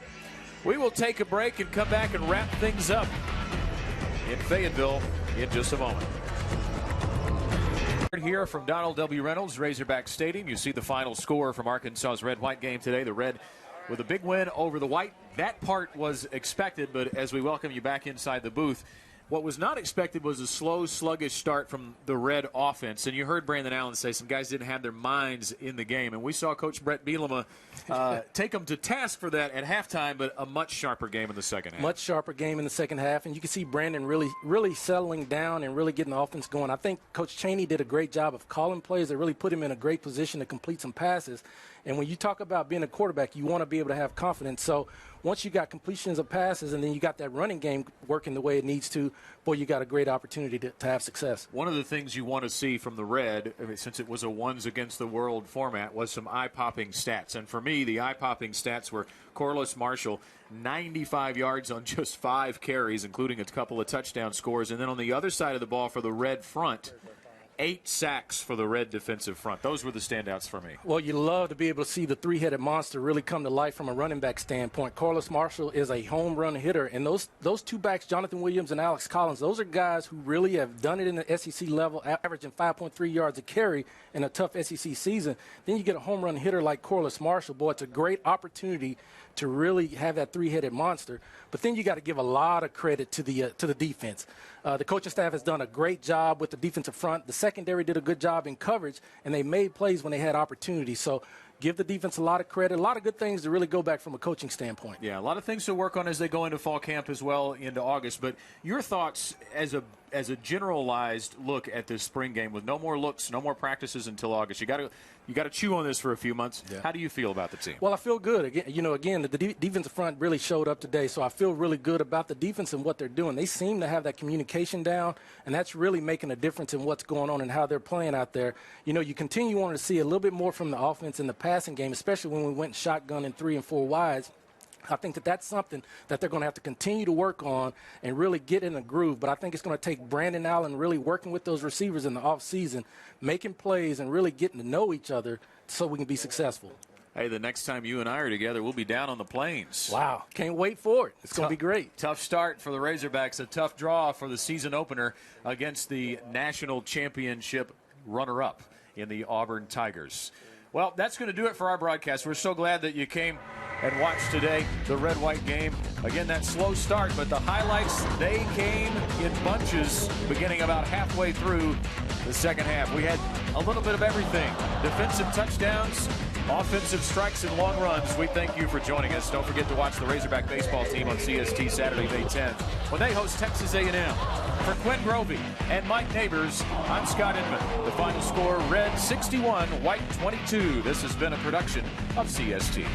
A: We will take a break and come back and wrap things up in Fayetteville in just a moment. Here from Donald W. Reynolds, Razorback Stadium. You see the final score from Arkansas's red-white game today. The red with a big win over the white. That part was expected, but as we welcome you back inside the booth, what was not expected was a slow, sluggish start from the red offense. And you heard Brandon Allen say some guys didn't have their minds in the game. And we saw Coach Brett Bielema take them to task for that at halftime, but a much sharper game in the second half.
B: Much sharper game in the second half. And you can see Brandon really settling down and really getting the offense going. I think Coach Chaney did a great job of calling plays that really put him in a great position to complete some passes. And when you talk about being a quarterback, you want to be able to have confidence. So once you got completions of passes and then you got that running game working the way it needs to, boy, you got a great opportunity to have success.
A: One of the things you want to see from the red, since it was a ones against the world format, was some eye-popping stats. And for me, the eye-popping stats were Korliss Marshall, 95 yards on just 5 carries, including a couple of touchdown scores. And then on the other side of the ball for the red front, 8 sacks for the red defensive front. Those were the standouts for me.
B: Well, you love to be able to see the 3-headed monster really come to life from a running back standpoint. Korliss Marshall is a home run hitter, and those 2 backs, Jonathan Williams and Alex Collins, those are guys who really have done it in the SEC level, averaging 5.3 yards a carry in a tough SEC season. Then you get a home run hitter like Korliss Marshall. Boy, it's a great opportunity to really have that 3-headed monster. But then you got to give a lot of credit to the defense. The coaching staff has done a great job with the defensive front. The secondary did a good job in coverage, and they made plays when they had opportunities. So give the defense a lot of credit, a lot of good things to really go back from a coaching standpoint.
A: Yeah, a lot of things to work on as they go into fall camp as well into August. But your thoughts as a generalized look at this spring game with no more looks, no more practices until August. You got to chew on this for a few months. Yeah. How do you feel about the team?
B: Well, I feel good. Again, the defensive front really showed up today, so I feel really good about the defense and what they're doing. They seem to have that communication down, and that's really making a difference in what's going on and how they're playing out there. You continue on to see a little bit more from the offense in the passing game, especially when we went shotgun in 3 and 4 wides. I think that's something that they're going to have to continue to work on and really get in a groove. But I think it's going to take Brandon Allen really working with those receivers in the offseason, making plays and really getting to know each other so we can be successful.
A: Hey, the next time you and I are together, we'll be down on the plains.
B: Wow. Can't wait for it. It's going to be great.
A: Tough start for the Razorbacks, a tough draw for the season opener against the national championship runner-up in the Auburn Tigers. Well, that's going to do it for our broadcast. We're so glad that you came and watched today the red-white game. Again, that slow start, but the highlights, they came in bunches beginning about halfway through the second half. We had a little bit of everything. Defensive touchdowns, offensive strikes, and long runs. We thank you for joining us. Don't forget to watch the Razorback baseball team on CST Saturday, May 10th, when they host Texas A&M. For Quinn Grovey and Mike Neighbors, I'm Scott Inman. The final score, red 61, white 22. This has been a production of CST.